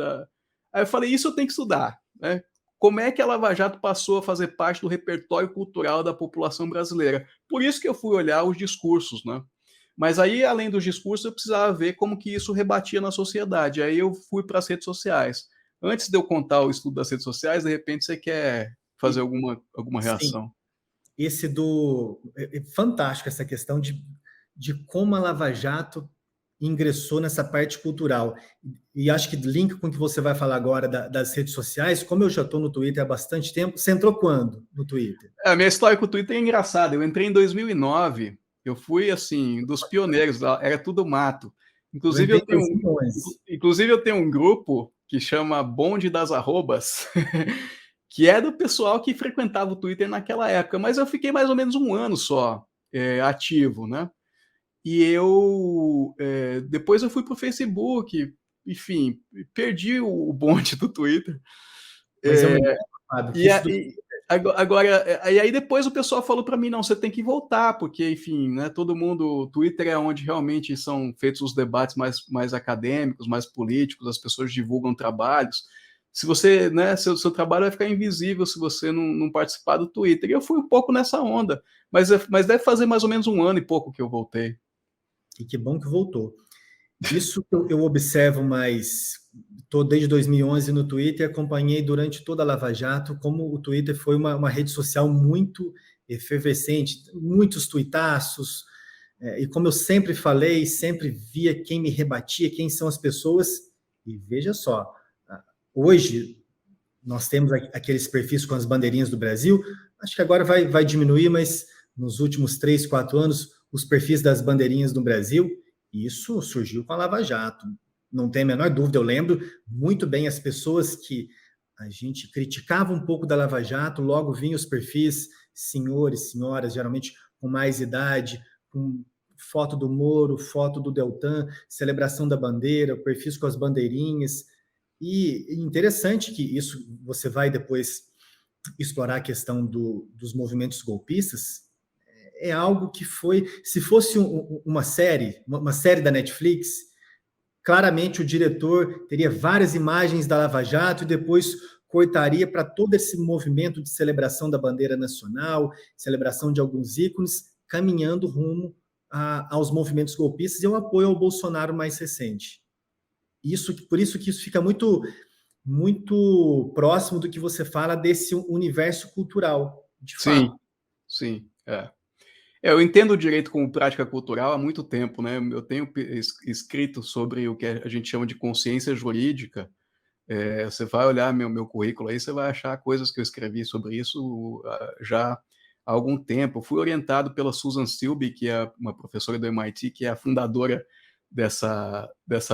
Aí eu falei, isso eu tenho que estudar, né? Como é que a Lava Jato passou a fazer parte do repertório cultural da população brasileira? Por isso que eu fui olhar os discursos, né? Mas aí, além dos discursos, eu precisava ver como que isso rebatia na sociedade. Aí eu fui para as redes sociais. Antes de eu contar o estudo das redes sociais, de repente você quer fazer E, alguma sim, reação. é fantástico essa questão de como a Lava Jato ingressou nessa parte cultural. E acho que link com o que você vai falar agora das redes sociais, como eu já estou no Twitter há bastante tempo, você entrou quando no Twitter? A minha história com o Twitter é engraçada. Eu entrei em 2009, eu fui, assim, dos pioneiros, era tudo mato. Eu Inclusive entrei eu em tenho, 2011. inclusive eu tenho um grupo que chama Bonde das Arrobas, que é do pessoal que frequentava o Twitter naquela época, mas eu fiquei mais ou menos um ano só ativo, né? E depois eu fui para o Facebook, enfim, perdi o bonde do Twitter. Mas eu me lembro, Fábio, que E, isso a, do e agora, e aí depois o pessoal falou para mim, não, você tem que voltar, porque, enfim, né, todo mundo, o Twitter é onde realmente são feitos os debates mais acadêmicos, mais políticos, as pessoas divulgam trabalhos. Se você, né, seu trabalho vai ficar invisível se você não participar do Twitter. E eu fui um pouco nessa onda, mas deve fazer mais ou menos um ano e pouco que eu voltei. e que bom que voltou. Isso que eu observo mais, estou desde 2011 no Twitter e acompanhei durante toda a Lava Jato como o Twitter foi uma rede social muito efervescente, muitos tuitaços, e como eu sempre falei, sempre via quem me rebatia, quem são as pessoas, e veja só, hoje nós temos aqueles perfis com as bandeirinhas do Brasil, acho que agora vai diminuir, mas nos últimos 3, 4 anos, os perfis das bandeirinhas do Brasil, isso surgiu com a Lava Jato, não tem a menor dúvida, eu lembro muito bem as pessoas que a gente criticava um pouco da Lava Jato, logo vinham os perfis, senhores, senhoras, geralmente com mais idade, com foto do Moro, foto do Deltan, celebração da bandeira, perfis com as bandeirinhas, e interessante que isso você vai depois explorar a questão dos movimentos golpistas, é algo que foi, se fosse uma série da Netflix, claramente o diretor teria várias imagens da Lava Jato e depois cortaria para todo esse movimento de celebração da bandeira nacional, celebração de alguns ícones, caminhando rumo aos movimentos golpistas e ao apoio ao Bolsonaro mais recente. Por isso que isso fica muito próximo do que você fala desse universo cultural, de Sim, fato. sim, eu entendo o direito como prática cultural há muito tempo, né? Eu tenho escrito sobre o que a gente chama de consciência jurídica. Você vai olhar meu currículo aí, você vai achar coisas que eu escrevi sobre isso já há algum tempo. Eu fui orientado pela Susan Silby, que é uma professora do MIT, que é a fundadora dessa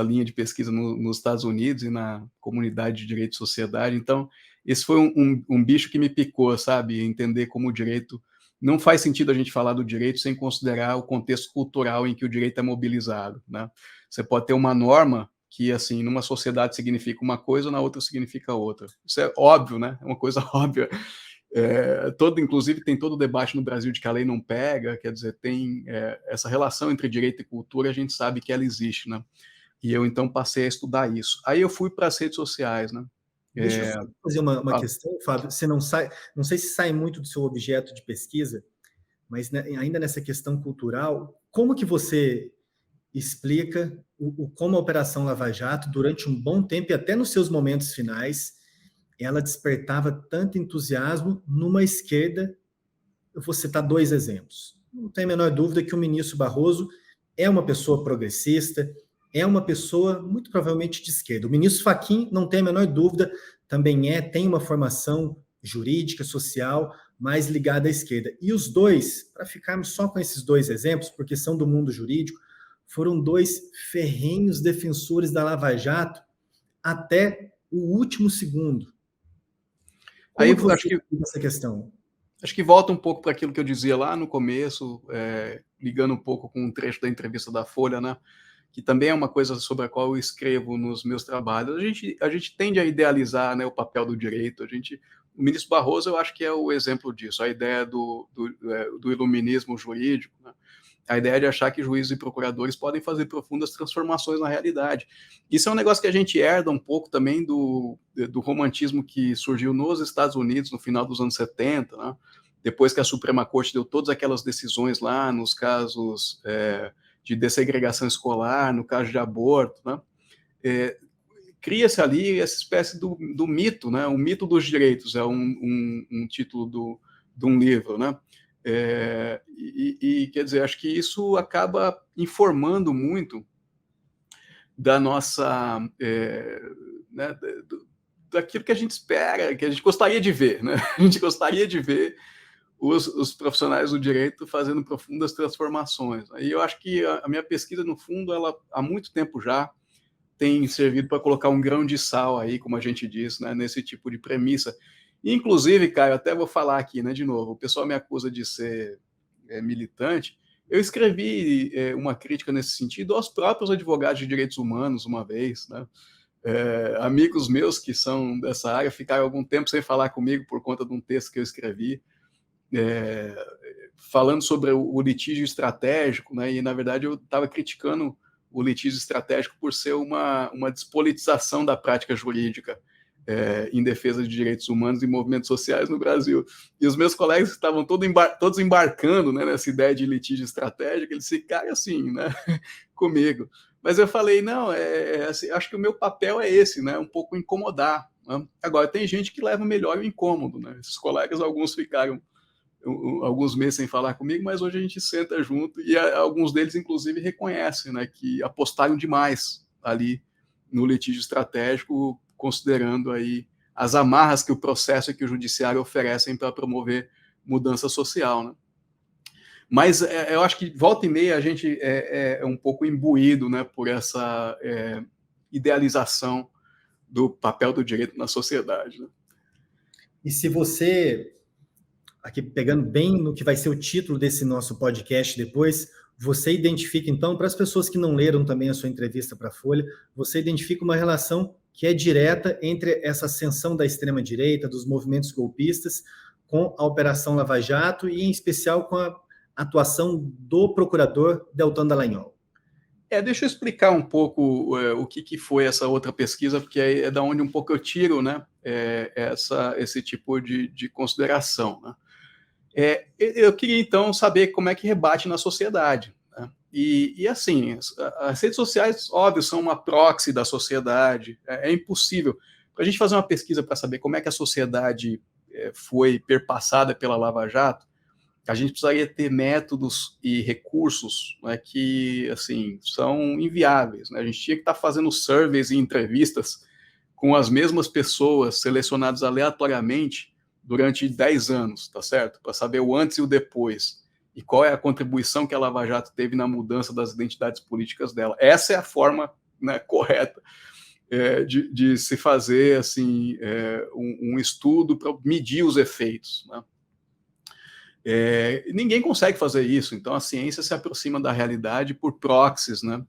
linha de pesquisa nos Estados Unidos e na comunidade de direito e sociedade. Então, esse foi um bicho que me picou, sabe? Entender como o direito... Não faz sentido a gente falar do direito sem considerar o contexto cultural em que o direito é mobilizado, né? Você pode ter uma norma que, assim, numa sociedade significa uma coisa, na outra significa outra. Isso é óbvio, né? É uma coisa óbvia. Inclusive, tem todo o debate no Brasil de que a lei não pega, quer dizer, tem essa relação entre direito e cultura, a gente sabe que ela existe, né? E eu, então, passei a estudar isso. Aí eu fui para as redes sociais, né? Deixa eu só fazer uma questão, Fábio. Você não sei se sai muito do seu objeto de pesquisa, mas ainda nessa questão cultural, como que você explica como a Operação Lava Jato, durante um bom tempo e até nos seus momentos finais, ela despertava tanto entusiasmo numa esquerda? Eu vou citar dois exemplos. Não tem a menor dúvida que o ministro Barroso é uma pessoa progressista, é uma pessoa muito provavelmente de esquerda. O ministro Fachin, não tem a menor dúvida, também tem uma formação jurídica, social, mais ligada à esquerda. E os dois, para ficarmos só com esses dois exemplos, porque são do mundo jurídico, foram dois ferrenhos defensores da Lava Jato até o último segundo. Como Aí, você vê essa questão? Acho que volta um pouco para aquilo que eu dizia lá no começo, ligando um pouco com um trecho da entrevista da Folha, né? Que também é uma coisa sobre a qual eu escrevo nos meus trabalhos. A gente tende a idealizar, né, o papel do direito. O ministro Barroso, eu acho que é o exemplo disso, a ideia do iluminismo jurídico, né? A ideia de achar que juízes e procuradores podem fazer profundas transformações na realidade. Isso é um negócio que a gente herda um pouco também do romantismo que surgiu nos Estados Unidos no final dos anos 70, né? Depois que a Suprema Corte deu todas aquelas decisões lá nos casos de dessegregação escolar, no caso de aborto, né? Cria-se ali essa espécie do mito, né? O mito dos direitos, é um título de um livro, né? Quer dizer, acho que isso acaba informando muito da nossa, né, daquilo que a gente espera, que a gente gostaria de ver, né? A gente gostaria de ver os profissionais do direito fazendo profundas transformações. E eu acho que a minha pesquisa, no fundo, ela há muito tempo já tem servido para colocar um grão de sal aí, como a gente diz, né, nesse tipo de premissa. Inclusive, Caio, até vou falar aqui, né, de novo, o pessoal me acusa de ser militante. Eu escrevi uma crítica nesse sentido aos próprios advogados de direitos humanos uma vez, né? Amigos meus que são dessa área ficaram algum tempo sem falar comigo por conta de um texto que eu escrevi, falando sobre o litígio estratégico, né? E, na verdade, eu estava criticando o litígio estratégico por ser uma despolitização da prática jurídica em defesa de direitos humanos e movimentos sociais no Brasil. E os meus colegas estavam todos embarcando, né, nessa ideia de litígio estratégico, eles ficaram assim, né, comigo. Mas eu falei, não, assim, acho que o meu papel é esse, né, um pouco incomodar, né? Agora, tem gente que leva melhor o incômodo, né? Esses colegas, alguns ficaram alguns meses sem falar comigo, mas hoje a gente senta junto e alguns deles, inclusive, reconhecem, né, que apostaram demais ali no litígio estratégico, considerando aí as amarras que o processo e que o judiciário oferecem para promover mudança social, né? Mas eu acho que volta e meia a gente é um pouco imbuído, né, por essa idealização do papel do direito na sociedade, né? E se você, aqui pegando bem no que vai ser o título desse nosso podcast depois, você identifica, então, para as pessoas que não leram também a sua entrevista para a Folha, você identifica uma relação que é direta entre essa ascensão da extrema-direita, dos movimentos golpistas, com a Operação Lava Jato e, em especial, com a atuação do procurador Deltan Dallagnol. Deixa eu explicar um pouco o que foi essa outra pesquisa, porque é da onde um pouco eu tiro, né, esse tipo de consideração, né? Eu queria, então, saber como é que rebate na sociedade, né? E assim, as redes sociais, óbvio, são uma proxy da sociedade. É impossível. Para a gente fazer uma pesquisa para saber como é que a sociedade foi perpassada pela Lava Jato, a gente precisaria ter métodos e recursos, né, que, assim, são inviáveis, né? A gente tinha que estar fazendo surveys e entrevistas com as mesmas pessoas selecionadas aleatoriamente durante 10 anos, tá certo? Para saber o antes e o depois. e qual é a contribuição que a Lava Jato teve na mudança das identidades políticas dela. Essa é a forma, né, correta de se fazer assim, um estudo para medir os efeitos, né? Ninguém consegue fazer isso, então a ciência se aproxima da realidade por proxies, né?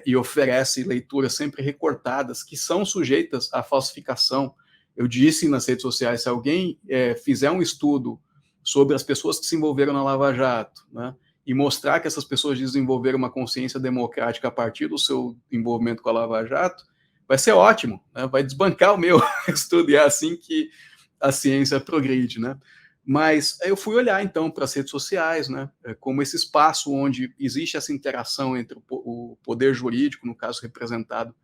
E oferece leituras sempre recortadas, que são sujeitas à falsificação. Eu disse nas redes sociais, se alguém fizer um estudo sobre as pessoas que se envolveram na Lava Jato, né, e mostrar que essas pessoas desenvolveram uma consciência democrática a partir do seu envolvimento com a Lava Jato, vai ser ótimo, né? Vai desbancar o meu estudo, e é assim que a ciência progride, né? Mas eu fui olhar, então, para as redes sociais, né, como esse espaço onde existe essa interação entre o poder jurídico, no caso representado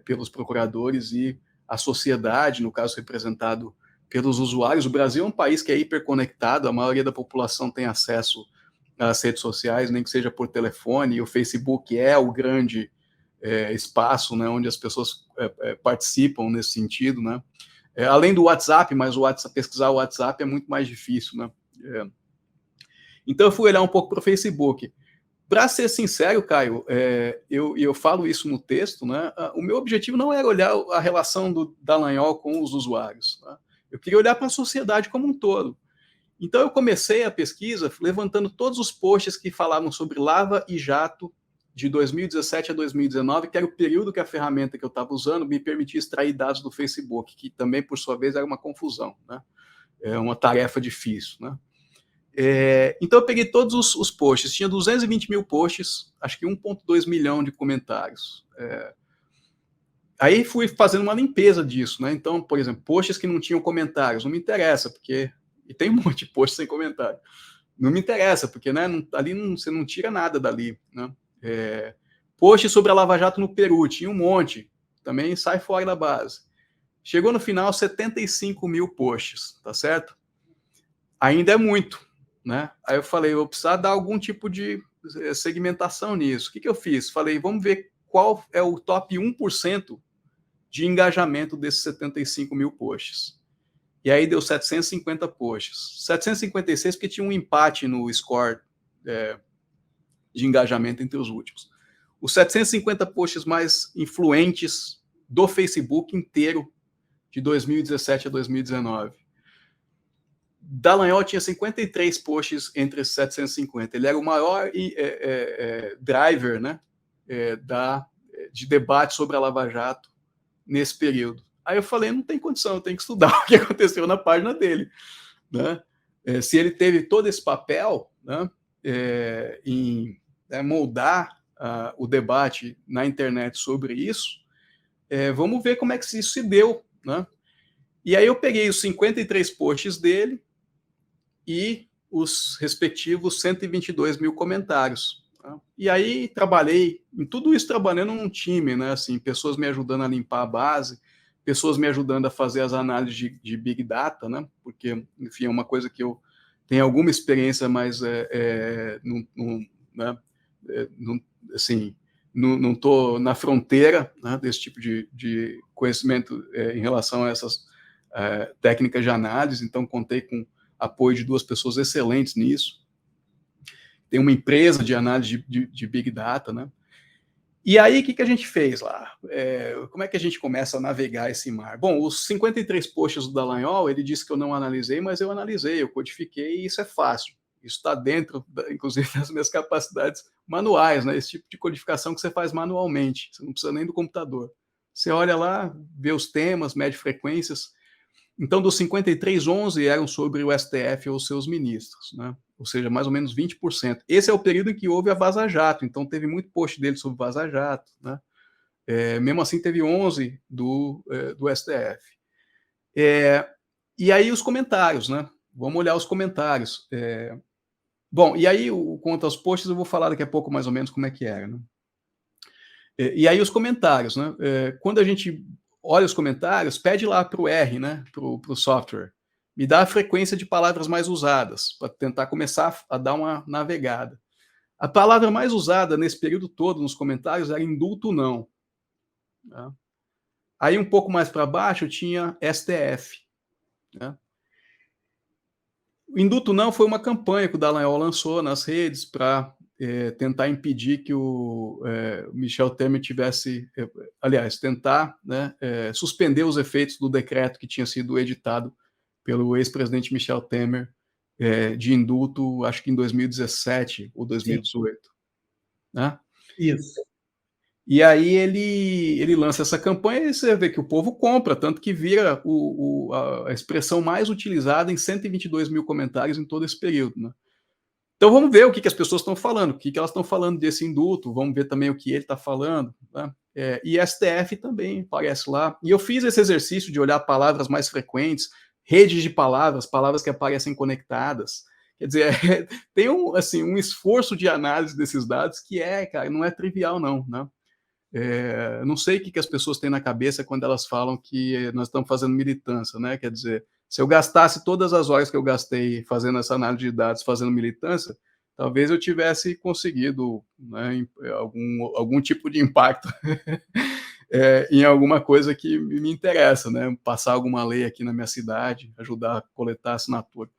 pelos procuradores, e a sociedade, no caso representado pelos usuários. O Brasil é um país que é hiperconectado, a maioria da população tem acesso às redes sociais, nem que seja por telefone, e o Facebook é o grande espaço, né, onde as pessoas participam nesse sentido, né? Além do WhatsApp, mas pesquisar o WhatsApp é muito mais difícil, né? Então eu fui olhar um pouco para o Facebook. Para ser sincero, Caio, eu falo isso no texto, né? O meu objetivo não era olhar a relação do Dallagnol com os usuários, né? Eu queria olhar para a sociedade como um todo. Então eu comecei a pesquisa levantando todos os posts que falavam sobre Lava e Jato de 2017 a 2019, que era o período que a ferramenta que eu estava usando me permitia extrair dados do Facebook, que também, por sua vez, era uma confusão, né? É uma tarefa difícil, né? Então eu peguei todos os posts, tinha 220 mil posts, acho que 1,2 milhão de comentários. Aí fui fazendo uma limpeza disso, né? Então, por exemplo, posts que não tinham comentários, não me interessa, porque... E tem um monte de posts sem comentário. Não me interessa, porque, né, ali você não tira nada dali, né? Post sobre a Lava Jato no Peru, tinha um monte, também sai fora da base. Chegou no final, 75 mil posts, tá certo? Ainda é muito, né? Aí eu falei, eu vou precisar dar algum tipo de segmentação nisso. O que eu fiz? Falei, vamos ver qual é o top 1% de engajamento desses 75 mil posts. E aí deu 750 posts. 756 porque tinha um empate no score de engajamento entre os últimos. Os 750 posts mais influentes do Facebook inteiro, de 2017 a 2019. Dallagnol tinha 53 posts entre esses 750. Ele era o maior driver, né, de debate sobre a Lava Jato nesse período. Aí eu falei, não tem condição, eu tenho que estudar o que aconteceu na página dele, né? Se ele teve todo esse papel, né, em moldar o debate na internet sobre isso, vamos ver como é que isso se deu, né? E aí eu peguei os 53 posts dele e os respectivos 122 mil comentários. Tá? E aí trabalhei, em tudo isso trabalhando num time, né? Assim, pessoas me ajudando a limpar a base, pessoas me ajudando a fazer as análises de Big Data, né? Porque, enfim, é uma coisa que eu tenho alguma experiência, mas não estou na fronteira, né, desse tipo de conhecimento em relação a essas técnicas de análise, então contei com apoio de duas pessoas excelentes nisso. Tem uma empresa de análise de Big Data, né? E aí, o que a gente fez lá? Como é que a gente começa a navegar esse mar? Bom, os 53 posts do Dallagnol, ele disse que eu não analisei, mas eu analisei, eu codifiquei, e isso é fácil. Isso está dentro, inclusive, das minhas capacidades manuais, né? Esse tipo de codificação que você faz manualmente, você não precisa nem do computador. Você olha lá, vê os temas, mede frequências. Então, dos 53, 11 eram sobre o STF ou seus ministros, né? Ou seja, mais ou menos 20%. Esse é o período em que houve a Vaza Jato, então teve muito post dele sobre Vaza Jato, né? Mesmo assim, teve 11 do STF. E aí os comentários, né? Vamos olhar os comentários. Bom, e aí, quanto aos posts, eu vou falar daqui a pouco mais ou menos como é que era, né? E aí os comentários, né? Quando a gente olha os comentários, pede lá para o R, né? Para o software. Me dá a frequência de palavras mais usadas, para tentar começar a dar uma navegada. A palavra mais usada nesse período todo nos comentários era indulto não. Né? Aí um pouco mais para baixo tinha STF. Né? O indulto não foi uma campanha que o Dallagnol lançou nas redes para tentar impedir que o Michel Temer tivesse, aliás, tentar, né, suspender os efeitos do decreto que tinha sido editado pelo ex-presidente Michel Temer de indulto, acho que em 2017 ou 2018, né? Isso. E aí ele lança essa campanha e você vê que o povo compra, tanto que vira a expressão mais utilizada em 122 mil comentários em todo esse período, né? Então vamos ver o que as pessoas estão falando, o que elas estão falando desse indulto, vamos ver também o que ele está falando, né? E STF também aparece lá. E eu fiz esse exercício de olhar palavras mais frequentes, redes de palavras, palavras que aparecem conectadas. Quer dizer, tem um esforço de análise desses dados que cara, não é trivial não, né? Não sei o que as pessoas têm na cabeça quando elas falam que nós estamos fazendo militância, né? Quer dizer, se eu gastasse todas as horas que eu gastei fazendo essa análise de dados, fazendo militância, talvez eu tivesse conseguido, né, algum tipo de impacto em alguma coisa que me interessa, né? Passar alguma lei aqui na minha cidade, ajudar a coletar assinatura.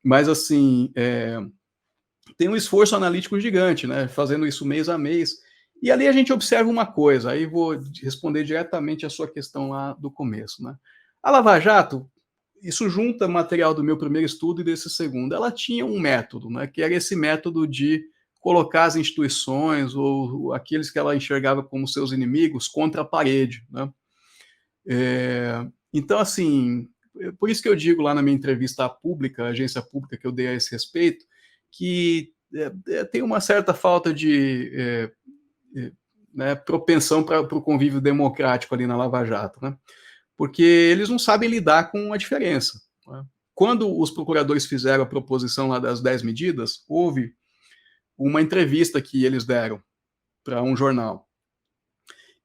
Mas, assim, tem um esforço analítico gigante, né? Fazendo isso mês a mês. E ali a gente observa uma coisa, aí vou responder diretamente a sua questão lá do começo, né? A Lava Jato, isso junta material do meu primeiro estudo e desse segundo. Ela tinha um método, né? Que era esse método de colocar as instituições ou aqueles que ela enxergava como seus inimigos contra a parede, né? Então, assim, por isso que eu digo lá na minha entrevista pública, a agência pública que eu dei a esse respeito, que tem uma certa falta de né, propensão para o convívio democrático ali na Lava Jato, né? Porque eles não sabem lidar com a diferença, né? Quando os procuradores fizeram a proposição lá das 10 medidas, houve uma entrevista que eles deram para um jornal.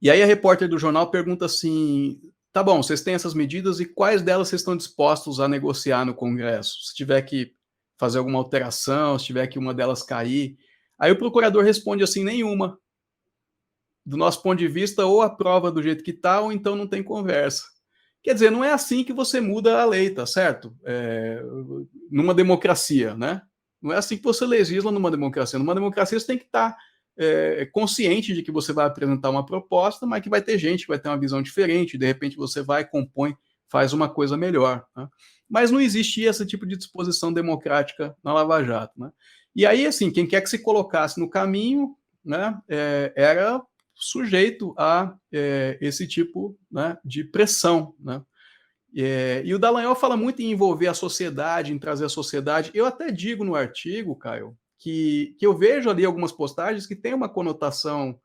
E aí a repórter do jornal pergunta assim, tá bom, vocês têm essas medidas e quais delas vocês estão dispostos a negociar no Congresso? Se tiver que fazer alguma alteração, se tiver que uma delas cair. Aí o procurador responde assim, nenhuma. Do nosso ponto de vista, ou aprova do jeito que está, ou então não tem conversa. Quer dizer, não é assim que você muda a lei, tá certo? Numa democracia, né? Não é assim que você legisla numa democracia. Numa democracia você tem que estar consciente de que você vai apresentar uma proposta, mas que vai ter gente que vai ter uma visão diferente, de repente você vai, compõe, faz uma coisa melhor, né? Mas não existia esse tipo de disposição democrática na Lava Jato, né? E aí, assim, quem quer que se colocasse no caminho, né, era sujeito a esse tipo, né, de pressão, né? E o Dallagnol fala muito em envolver a sociedade, em trazer a sociedade. Eu até digo no artigo, Caio, que eu vejo ali algumas postagens que têm uma conotação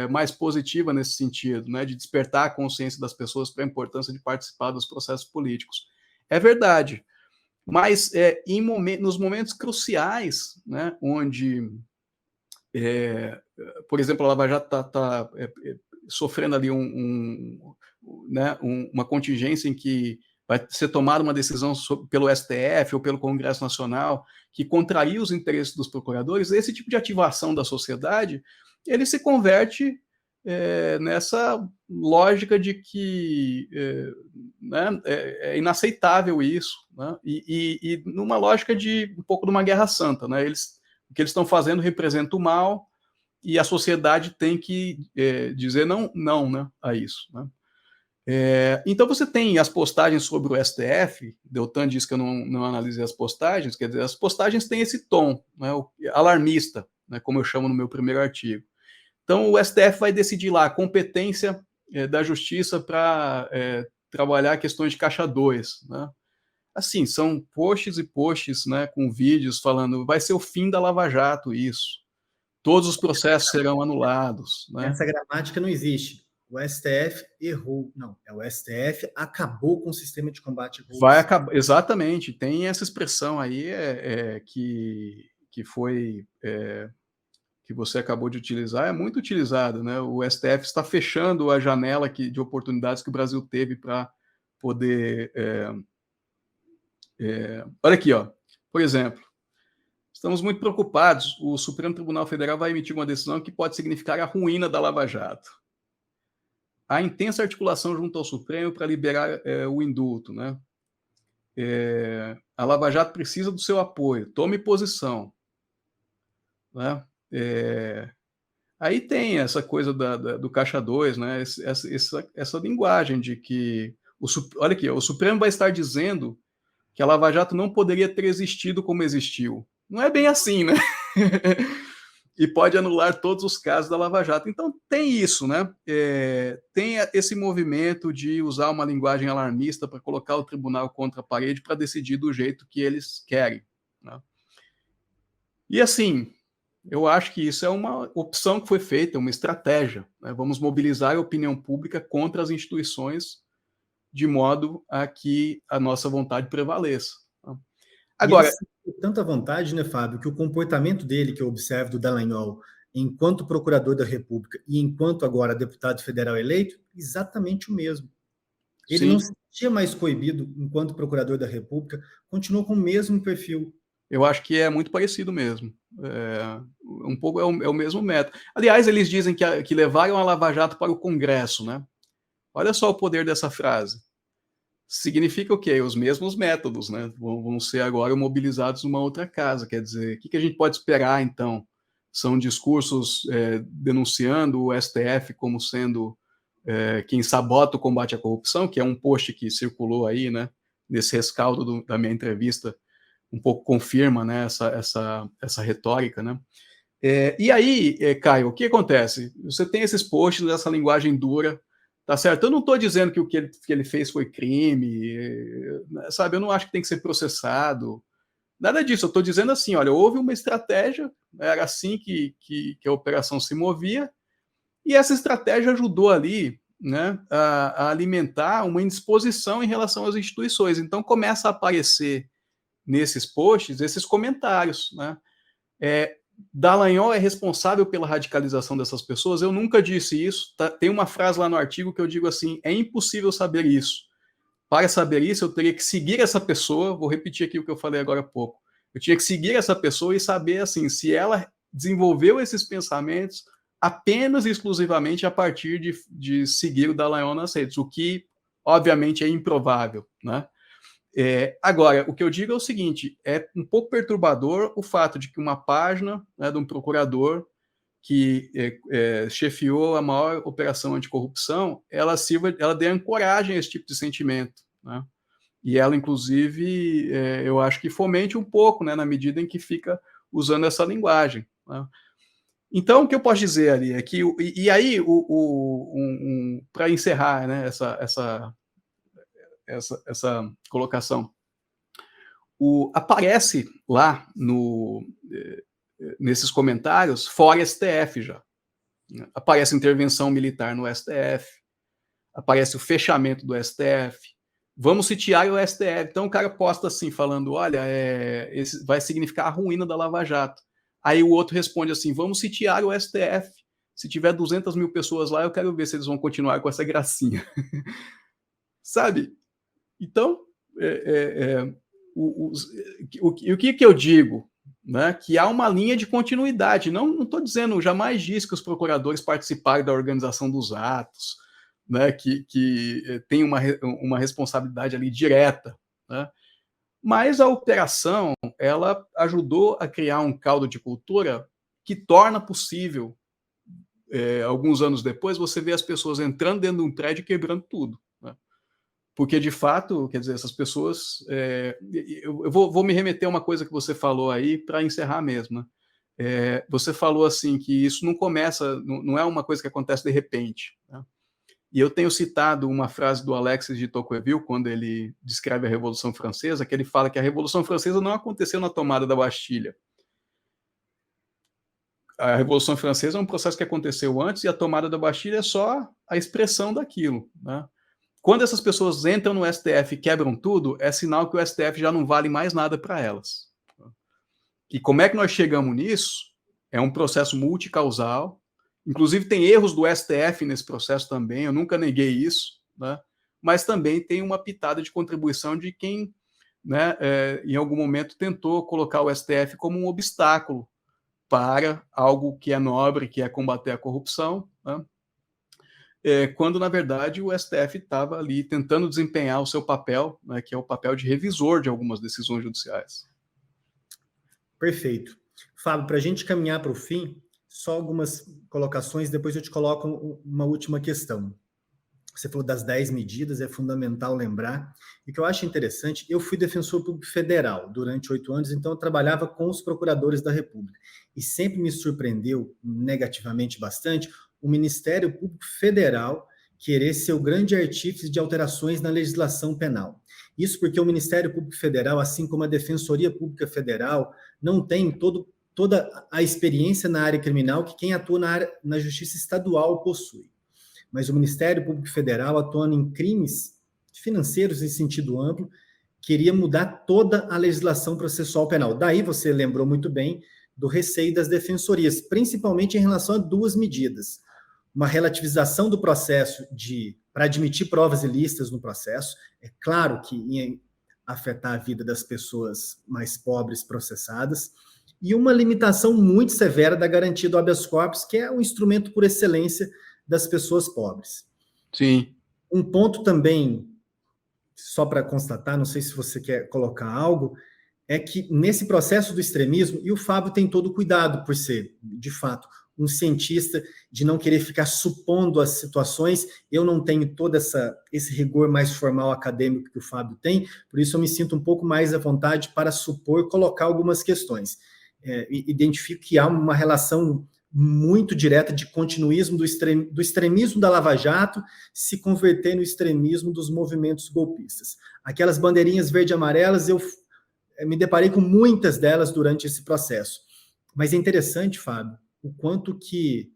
mais positiva nesse sentido, né, de despertar a consciência das pessoas para a importância de participar dos processos políticos. É verdade, mas nos momentos cruciais, né, onde por exemplo, a Lava Jato está sofrendo ali né, uma contingência em que vai ser tomada uma decisão pelo STF ou pelo Congresso Nacional que contraria os interesses dos procuradores. Esse tipo de ativação da sociedade, ele se converte nessa lógica de que né, é inaceitável isso, né, e numa lógica de um pouco de uma guerra santa, né? O que eles estão fazendo representa o mal e a sociedade tem que dizer não, né, a isso, né? Então você tem as postagens sobre o STF, Deltan diz que eu não analisei as postagens, quer dizer, as postagens têm esse tom, né, alarmista, né, como eu chamo no meu primeiro artigo. Então o STF vai decidir lá a competência da justiça para trabalhar questões de caixa 2, né? Assim, são posts e posts, né, com vídeos falando vai ser o fim da Lava Jato isso. Todos os processos serão anulados, né? Essa gramática não existe. O STF errou. Não, o STF acabou com o sistema de combate à Vai corrupção. acabar, exatamente. Tem essa expressão aí que foi que você acabou de utilizar, é muito utilizada, né? O STF está fechando a janela de oportunidades que o Brasil teve para poder. Olha aqui, ó. Por exemplo, estamos muito preocupados. O Supremo Tribunal Federal vai emitir uma decisão que pode significar a ruína da Lava Jato. Há intensa articulação junto ao Supremo para liberar o indulto, né? a Lava Jato precisa do seu apoio, tome posição. Né? Aí tem essa coisa do Caixa 2, né? Essa linguagem de que, olha aqui, o Supremo vai estar dizendo que a Lava Jato não poderia ter existido como existiu. Não é bem assim, né? E pode anular todos os casos da Lava Jato. Então tem isso, né? Tem esse movimento de usar uma linguagem alarmista para colocar o tribunal contra a parede para decidir do jeito que eles querem. Né? E assim, eu acho que isso é uma opção que foi feita, uma estratégia. Né? Vamos mobilizar a opinião pública contra as instituições de modo a que a nossa vontade prevaleça. Agora, e ele tanta vontade, né, Fábio, que o comportamento dele, que eu observo do Dallagnol, enquanto procurador da República e enquanto agora deputado federal eleito, exatamente o mesmo. Ele sim, não se sentia mais coibido enquanto procurador da República, continuou com o mesmo perfil. eu acho que é muito parecido mesmo. Um pouco é o mesmo método. Aliás, eles dizem que levaram a Lava Jato para o Congresso, né? Olha só o poder dessa frase. Significa o quê? Os mesmos métodos, né? Vão ser agora mobilizados numa outra casa. Quer dizer, o que a gente pode esperar, então? São discursos denunciando o STF como sendo quem sabota o combate à corrupção, que é um post que circulou aí, né? Nesse rescaldo da minha entrevista, um pouco confirma, né? Essa retórica, né? E aí, Caio, o que acontece? Você tem esses posts, essa linguagem dura, tá certo? Eu não estou dizendo que o que ele fez foi crime, sabe? Eu não acho que tem que ser processado, nada disso. Eu estou dizendo assim, olha, houve uma estratégia, era assim que a operação se movia, e essa estratégia ajudou ali, né, a alimentar uma indisposição em relação às instituições. Então começa a aparecer nesses posts esses comentários, né? Dallagnol é responsável pela radicalização dessas pessoas? Eu nunca disse isso. Tá? Tem uma frase lá no artigo que eu digo assim: é impossível saber isso. Para saber isso, eu teria que seguir essa pessoa. Vou repetir aqui o que eu falei agora há pouco. Eu tinha que seguir essa pessoa e saber assim se ela desenvolveu esses pensamentos apenas e exclusivamente a partir de seguir o Dallagnol nas redes, o que obviamente é improvável, né? Agora, o que eu digo é o seguinte: é um pouco perturbador o fato de que uma página, né, de um procurador que chefiou a maior operação anticorrupção, ela dê ancoragem a esse tipo de sentimento. Né? E ela, inclusive, eu acho que fomente um pouco, né, na medida em que fica usando essa linguagem. Né? Então, o que eu posso dizer ali é que, e aí, para encerrar, né, essa colocação, aparece lá nesses comentários fora STF já. Né? Aparece intervenção militar no STF, aparece o fechamento do STF, vamos sitiar o STF. Então o cara posta assim, falando, olha, esse vai significar a ruína da Lava Jato. Aí o outro responde assim, vamos sitiar o STF. Se tiver 200 mil pessoas lá, eu quero ver se eles vão continuar com essa gracinha. Sabe? Então, o que eu digo? Né, que há uma linha de continuidade. Não estou dizendo, jamais disse que os procuradores participaram da organização dos atos, né, que tem uma responsabilidade ali direta. Né, mas a operação, ela ajudou a criar um caldo de cultura que torna possível, alguns anos depois, você ver as pessoas entrando dentro de um prédio e quebrando tudo. Né. Porque, de fato, quer dizer, essas pessoas... eu vou me remeter a uma coisa que você falou aí para encerrar mesmo. Né? Você falou assim que isso não começa, não é uma coisa que acontece de repente. Né? E eu tenho citado uma frase do Alexis de Tocqueville, quando ele descreve a Revolução Francesa, que ele fala que a Revolução Francesa não aconteceu na tomada da Bastilha. A Revolução Francesa é um processo que aconteceu antes e a tomada da Bastilha é só a expressão daquilo. Né? Quando essas pessoas entram no STF e quebram tudo, é sinal que o STF já não vale mais nada para elas. E como é que nós chegamos nisso? É um processo multicausal. Inclusive, tem erros do STF nesse processo também, eu nunca neguei isso, né? Mas também tem uma pitada de contribuição de quem, né, em algum momento, tentou colocar o STF como um obstáculo para algo que é nobre, que é combater a corrupção. Né? quando, na verdade, o STF estava ali tentando desempenhar o seu papel, né, que é o papel de revisor de algumas decisões judiciais. Perfeito. Fábio, para a gente caminhar para o fim, só algumas colocações, depois eu te coloco uma última questão. Você falou das 10 medidas, é fundamental lembrar. E o que eu acho interessante, eu fui defensor público federal durante 8 anos, então eu trabalhava com os procuradores da República. E sempre me surpreendeu negativamente bastante o Ministério Público Federal querer ser o grande artífice de alterações na legislação penal. Isso porque o Ministério Público Federal, assim como a Defensoria Pública Federal, não tem toda a experiência na área criminal que quem atua na Justiça Estadual possui. Mas o Ministério Público Federal, atuando em crimes financeiros em sentido amplo, queria mudar toda a legislação processual penal. Daí você lembrou muito bem do receio das defensorias, principalmente em relação a 2 medidas. Uma relativização do processo para admitir provas ilícitas no processo. É claro que ia afetar a vida das pessoas mais pobres processadas. E uma limitação muito severa da garantia do habeas corpus, que é o instrumento por excelência das pessoas pobres. Sim. Um ponto também, só para constatar, não sei se você quer colocar algo, é que nesse processo do extremismo, e o Fábio tem todo o cuidado por ser, de fato, um cientista, de não querer ficar supondo as situações, eu não tenho todo esse rigor mais formal acadêmico que o Fábio tem, por isso eu me sinto um pouco mais à vontade para supor, colocar algumas questões. Identifico que há uma relação muito direta de continuismo do extremismo da Lava Jato se converter no extremismo dos movimentos golpistas. Aquelas bandeirinhas verde e amarelas, eu me deparei com muitas delas durante esse processo. Mas é interessante, Fábio, o quanto que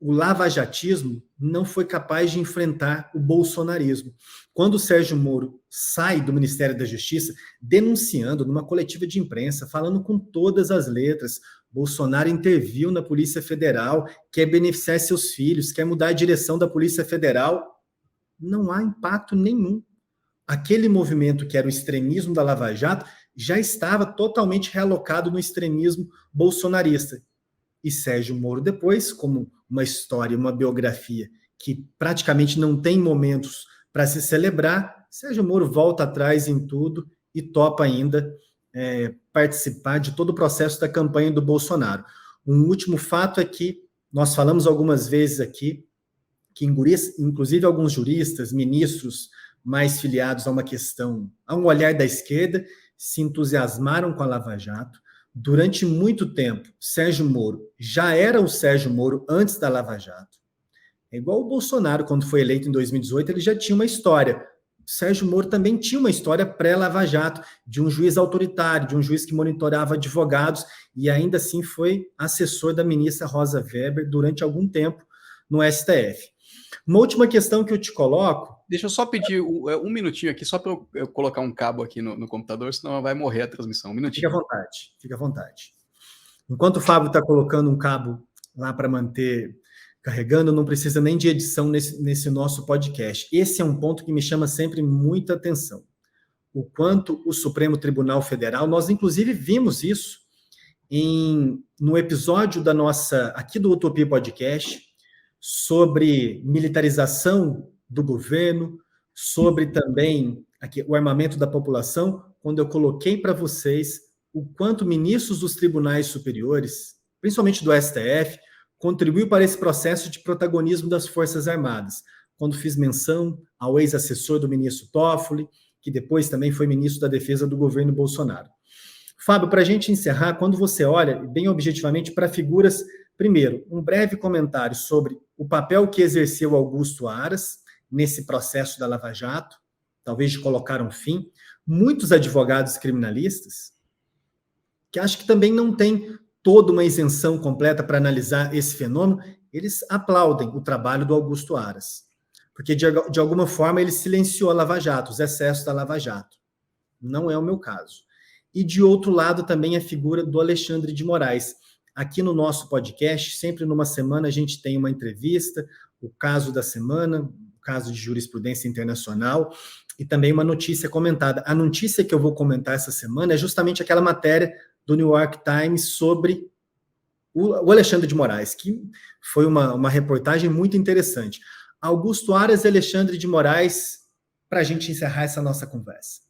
o lavajatismo não foi capaz de enfrentar o bolsonarismo. Quando o Sérgio Moro sai do Ministério da Justiça, denunciando numa coletiva de imprensa, falando com todas as letras, Bolsonaro interviu na Polícia Federal, quer beneficiar seus filhos, quer mudar a direção da Polícia Federal, não há impacto nenhum. Aquele movimento que era o extremismo da Lava Jato já estava totalmente realocado no extremismo bolsonarista. E Sérgio Moro depois, como uma história, uma biografia que praticamente não tem momentos para se celebrar, Sérgio Moro volta atrás em tudo e topa ainda participar de todo o processo da campanha do Bolsonaro. Um último fato é que nós falamos algumas vezes aqui que, inclusive, alguns juristas, ministros mais filiados a uma questão, a um olhar da esquerda, se entusiasmaram com a Lava Jato. Durante muito tempo, Sérgio Moro já era o Sérgio Moro antes da Lava Jato. É igual o Bolsonaro, quando foi eleito em 2018, ele já tinha uma história. Sérgio Moro também tinha uma história pré-Lava Jato, de um juiz autoritário, de um juiz que monitorava advogados, e ainda assim foi assessor da ministra Rosa Weber durante algum tempo no STF. Uma última questão que eu te coloco... Deixa eu só pedir um minutinho aqui, só para eu colocar um cabo aqui no computador, senão vai morrer a transmissão. Um minutinho. Fica à vontade. Enquanto o Fábio está colocando um cabo lá para manter carregando, não precisa nem de edição nesse nosso podcast. Esse é um ponto que me chama sempre muita atenção. O quanto o Supremo Tribunal Federal, nós inclusive vimos isso no episódio aqui do Utopia Podcast, sobre militarização do governo, sobre também o armamento da população, quando eu coloquei para vocês o quanto ministros dos tribunais superiores, principalmente do STF, contribuiu para esse processo de protagonismo das Forças Armadas, quando fiz menção ao ex-assessor do ministro Toffoli, que depois também foi ministro da Defesa do governo Bolsonaro. Fábio, para a gente encerrar, quando você olha, bem objetivamente, para figuras, primeiro, um breve comentário sobre o papel que exerceu Augusto Aras nesse processo da Lava Jato, talvez de colocar um fim, muitos advogados criminalistas, que acho que também não tem toda uma isenção completa para analisar esse fenômeno, eles aplaudem o trabalho do Augusto Aras, porque de alguma forma ele silenciou a Lava Jato, os excessos da Lava Jato. Não é o meu caso. E de outro lado também a figura do Alexandre de Moraes. Aqui no nosso podcast, sempre numa semana a gente tem uma entrevista, o caso da semana, o caso de jurisprudência internacional, e também uma notícia comentada. A notícia que eu vou comentar essa semana é justamente aquela matéria do New York Times sobre o Alexandre de Moraes, que foi uma reportagem muito interessante. Augusto Aras e Alexandre de Moraes, para a gente encerrar essa nossa conversa.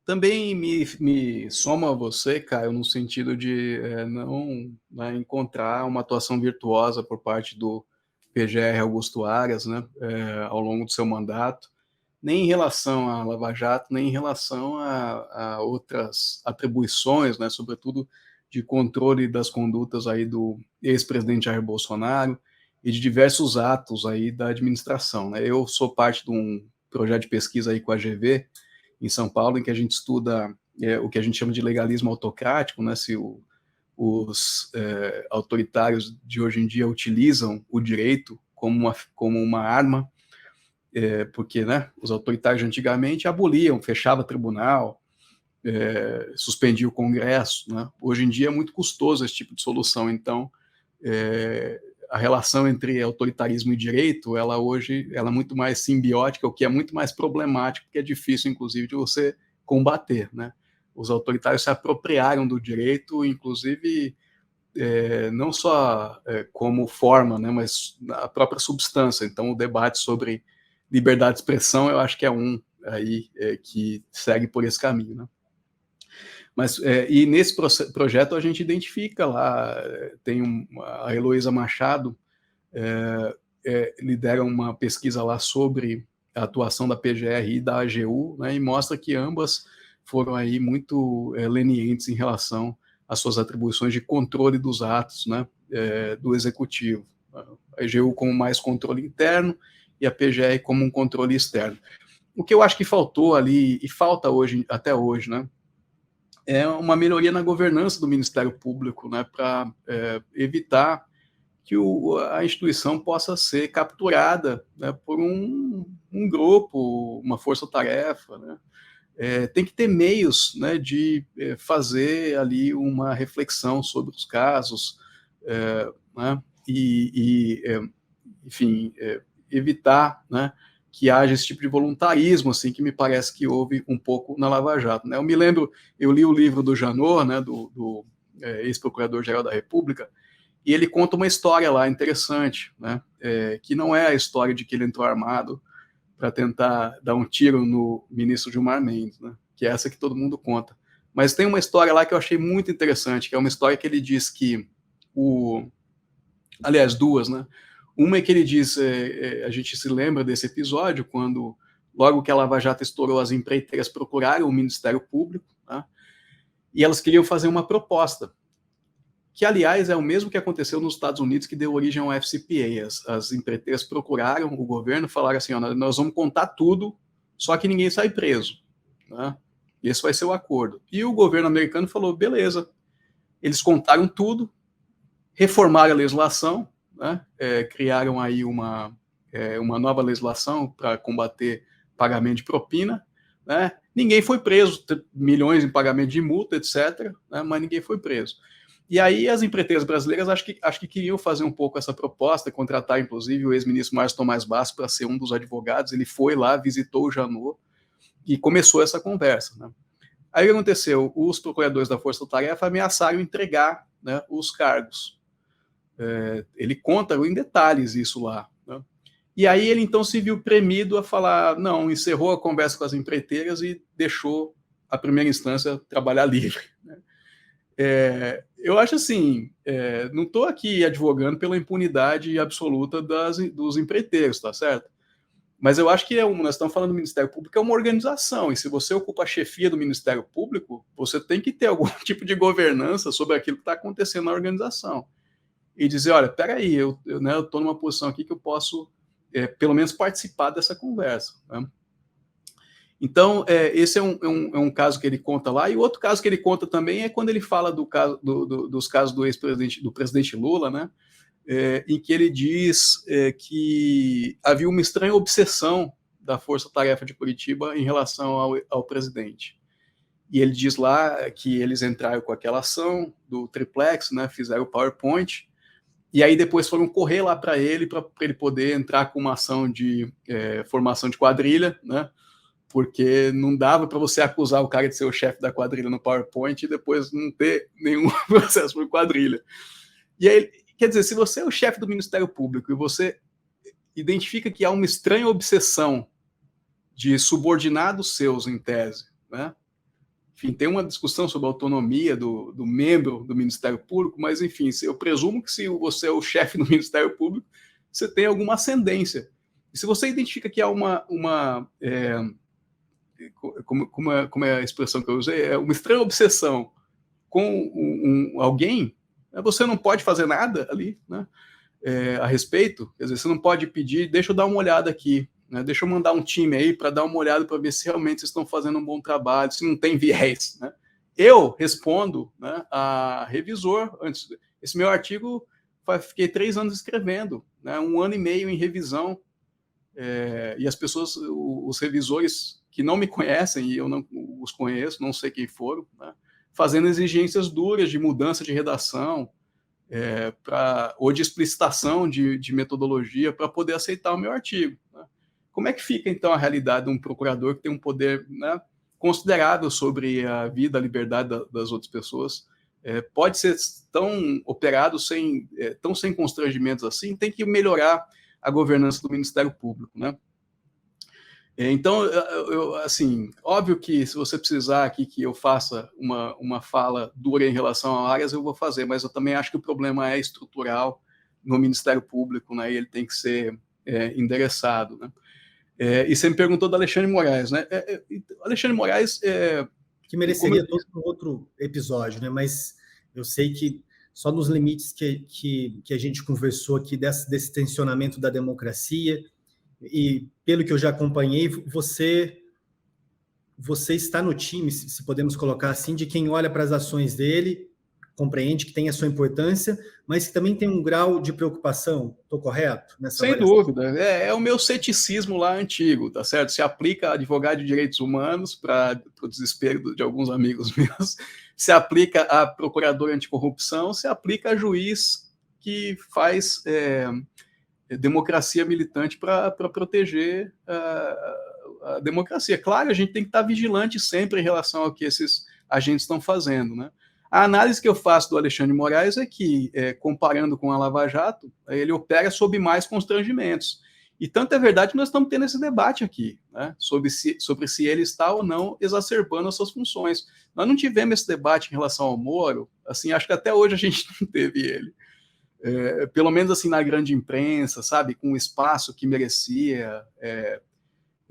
Também me soma a você, Caio, no sentido de não, né, encontrar uma atuação virtuosa por parte do PGR Augusto Aras, né, ao longo do seu mandato, nem em relação à Lava Jato, nem em relação a outras atribuições, né, sobretudo de controle das condutas aí do ex-presidente Jair Bolsonaro e de diversos atos aí da administração, né. Eu sou parte de um projeto de pesquisa aí com a GV, em São Paulo, em que a gente estuda o que a gente chama de legalismo autocrático, né, se os autoritários de hoje em dia utilizam o direito como uma arma, porque, né, os autoritários de antigamente aboliam, fechava tribunal, suspendia o Congresso, né? Hoje em dia é muito custoso esse tipo de solução, então a relação entre autoritarismo e direito, ela hoje ela é muito mais simbiótica, o que é muito mais problemático, porque é difícil, inclusive, de você combater, né? Os autoritários se apropriaram do direito, inclusive, não só como forma, né, mas a própria substância. Então, o debate sobre liberdade de expressão, eu acho que é um aí que segue por esse caminho, né? Mas, e nesse projeto a gente identifica lá, tem a Heloísa Machado, lidera uma pesquisa lá sobre a atuação da PGR e da AGU, né, e mostra que ambas foram aí muito lenientes em relação às suas atribuições de controle dos atos, né, do executivo. A AGU como mais controle interno e a PGR como um controle externo. O que eu acho que faltou ali, e falta hoje, até hoje, né, é uma melhoria na governança do Ministério Público, né, para evitar que a instituição possa ser capturada, né, por um grupo, uma força-tarefa, né? Tem que ter meios, né, de fazer ali uma reflexão sobre os casos, né, enfim, evitar, né, que haja esse tipo de voluntarismo, assim, que me parece que houve um pouco na Lava Jato, né? Eu me lembro, eu li o livro do Janot, né, do ex-procurador-geral da República, e ele conta uma história lá interessante, né, que não é a história de que ele entrou armado para tentar dar um tiro no ministro Gilmar Mendes, né, que é essa que todo mundo conta. Mas tem uma história lá que eu achei muito interessante, que é uma história que ele diz que aliás, duas, né? Uma é que ele diz, a gente se lembra desse episódio, quando, logo que a Lava Jato estourou, as empreiteiras procuraram o Ministério Público, tá? E elas queriam fazer uma proposta, que, aliás, é o mesmo que aconteceu nos Estados Unidos, que deu origem ao FCPA. As empreiteiras procuraram o governo, falaram assim, ó, nós vamos contar tudo, só que ninguém sai preso, né? Esse vai ser o acordo. E o governo americano falou, beleza. Eles contaram tudo, reformaram a legislação, né? Criaram aí uma nova legislação para combater pagamento de propina, né? Ninguém foi preso, milhões em pagamento de multa, etc., né? Mas ninguém foi preso. E aí as empreiteiras brasileiras acho que queriam fazer um pouco essa proposta, contratar inclusive o ex-ministro Márcio Tomás Basso para ser um dos advogados. Ele foi lá, visitou o Janot e começou essa conversa, né? Aí o que aconteceu? Os procuradores da Força Tarefa ameaçaram entregar, né, os cargos. Ele conta em detalhes isso lá, né? E aí ele então se viu premido a falar, não, encerrou a conversa com as empreiteiras e deixou a primeira instância trabalhar livre, né? Eu acho assim, não estou aqui advogando pela impunidade absoluta dos empreiteiros, tá certo? Mas eu acho que nós estamos falando do Ministério Público, é uma organização, e se você ocupa a chefia do Ministério Público, você tem que ter algum tipo de governança sobre aquilo que está acontecendo na organização. E dizer, olha, peraí, eu estou numa posição aqui que eu posso, pelo menos, participar dessa conversa, né? Então, esse é um caso que ele conta lá, e o outro caso que ele conta também é quando ele fala dos casos do ex-presidente, do presidente Lula, né, em que ele diz que havia uma estranha obsessão da Força Tarefa de Curitiba em relação ao presidente. E ele diz lá que eles entraram com aquela ação do triplex, né, fizeram o PowerPoint, e aí depois foram correr lá para ele poder entrar com uma ação de formação de quadrilha, né, porque não dava para você acusar o cara de ser o chefe da quadrilha no PowerPoint e depois não ter nenhum processo por quadrilha. E aí, quer dizer, se você é o chefe do Ministério Público e você identifica que há uma estranha obsessão de subordinados seus, em tese, né? Enfim, tem uma discussão sobre a autonomia do membro do Ministério Público, mas, enfim, eu presumo que se você é o chefe do Ministério Público, você tem alguma ascendência. E se você identifica que há como é a expressão que eu usei? É uma estranha obsessão com alguém, você não pode fazer nada ali, né, a respeito. Quer dizer, você não pode pedir, deixa eu dar uma olhada aqui, né, deixa eu mandar um time aí para dar uma olhada para ver se realmente vocês estão fazendo um bom trabalho, se não tem viés, né. Eu respondo, né, a revisor. Antes, esse meu artigo, fiquei 3 anos escrevendo, né, 1 ano e meio em revisão, e as pessoas, os revisores que não me conhecem, e eu não os conheço, não sei quem foram, né, fazendo exigências duras de mudança de redação, ou de explicitação de metodologia para poder aceitar o meu artigo, né. Como é que fica, então, a realidade de um procurador que tem um poder, né, considerável sobre a vida, a liberdade das outras pessoas? Pode ser tão operado tão sem constrangimentos assim? Tem que melhorar a governança do Ministério Público, né? Então, assim, óbvio que se você precisar aqui que eu faça uma fala dura em relação a áreas, eu vou fazer, mas eu também acho que o problema é estrutural no Ministério Público, né, e ele tem que ser endereçado, né? E você me perguntou do Alexandre Moraes, né? Alexandre Moraes... que mereceria todo um outro episódio, né? Mas eu sei que só nos limites que a gente conversou aqui desse tensionamento da democracia, e pelo que eu já acompanhei, você está no time, se podemos colocar assim, de quem olha para as ações dele, compreende que tem a sua importância, mas que também tem um grau de preocupação. Estou correto nessa Sem avaliação? dúvida. É o meu ceticismo lá antigo, tá certo? Se aplica a advogado de direitos humanos, para o desespero de alguns amigos meus, se aplica a procurador anticorrupção, se aplica a juiz que faz democracia militante para proteger a democracia. Claro, a gente tem que estar vigilante sempre em relação ao que esses agentes estão fazendo, né? A análise que eu faço do Alexandre Moraes é que, comparando com a Lava Jato, ele opera sob mais constrangimentos. E tanto é verdade que nós estamos tendo esse debate aqui, né, sobre se ele está ou não exacerbando as suas funções. Nós não tivemos esse debate em relação ao Moro, assim, acho que até hoje a gente não teve ele. Pelo menos assim na grande imprensa, sabe, com o espaço que merecia.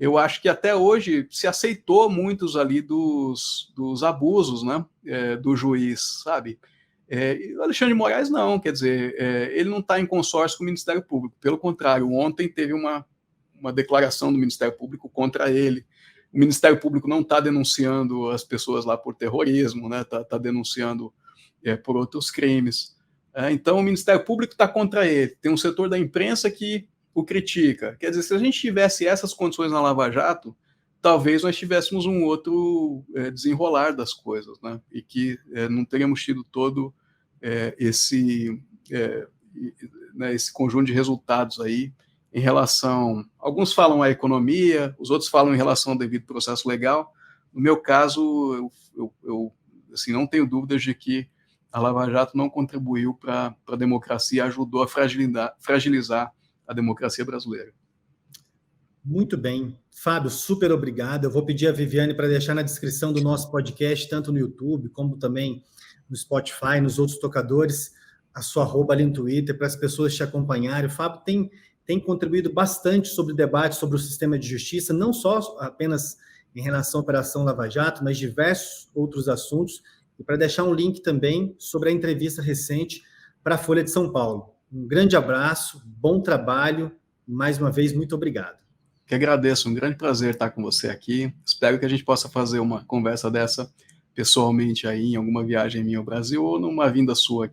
Eu acho que até hoje se aceitou muitos ali dos abusos, né, do juiz, sabe? O Alexandre de Moraes não, quer dizer, ele não está em consórcio com o Ministério Público, pelo contrário, ontem teve uma declaração do Ministério Público contra ele. O Ministério Público não está denunciando as pessoas lá por terrorismo, né, tá denunciando por outros crimes. Então o Ministério Público está contra ele, tem um setor da imprensa que o critica. Quer dizer, se a gente tivesse essas condições na Lava Jato, talvez nós tivéssemos um outro desenrolar das coisas, né? E que não teríamos tido todo esse conjunto de resultados aí em relação... Alguns falam a economia, os outros falam em relação ao devido processo legal. No meu caso, eu assim, não tenho dúvidas de que a Lava Jato não contribuiu para a democracia, ajudou a fragilizar a democracia brasileira. Muito bem. Fábio, super obrigado. Eu vou pedir a Viviane para deixar na descrição do nosso podcast, tanto no YouTube, como também no Spotify, nos outros tocadores, a sua arroba ali no Twitter, para as pessoas te acompanharem. O Fábio tem contribuído bastante sobre o debate sobre o sistema de justiça, não só apenas em relação à Operação Lava Jato, mas diversos outros assuntos. E para deixar um link também sobre a entrevista recente para a Folha de São Paulo. Um grande abraço, bom trabalho, e mais uma vez, muito obrigado. Que agradeço, um grande prazer estar com você aqui. Espero que a gente possa fazer uma conversa dessa pessoalmente aí, em alguma viagem minha ao Brasil ou numa vinda sua aqui.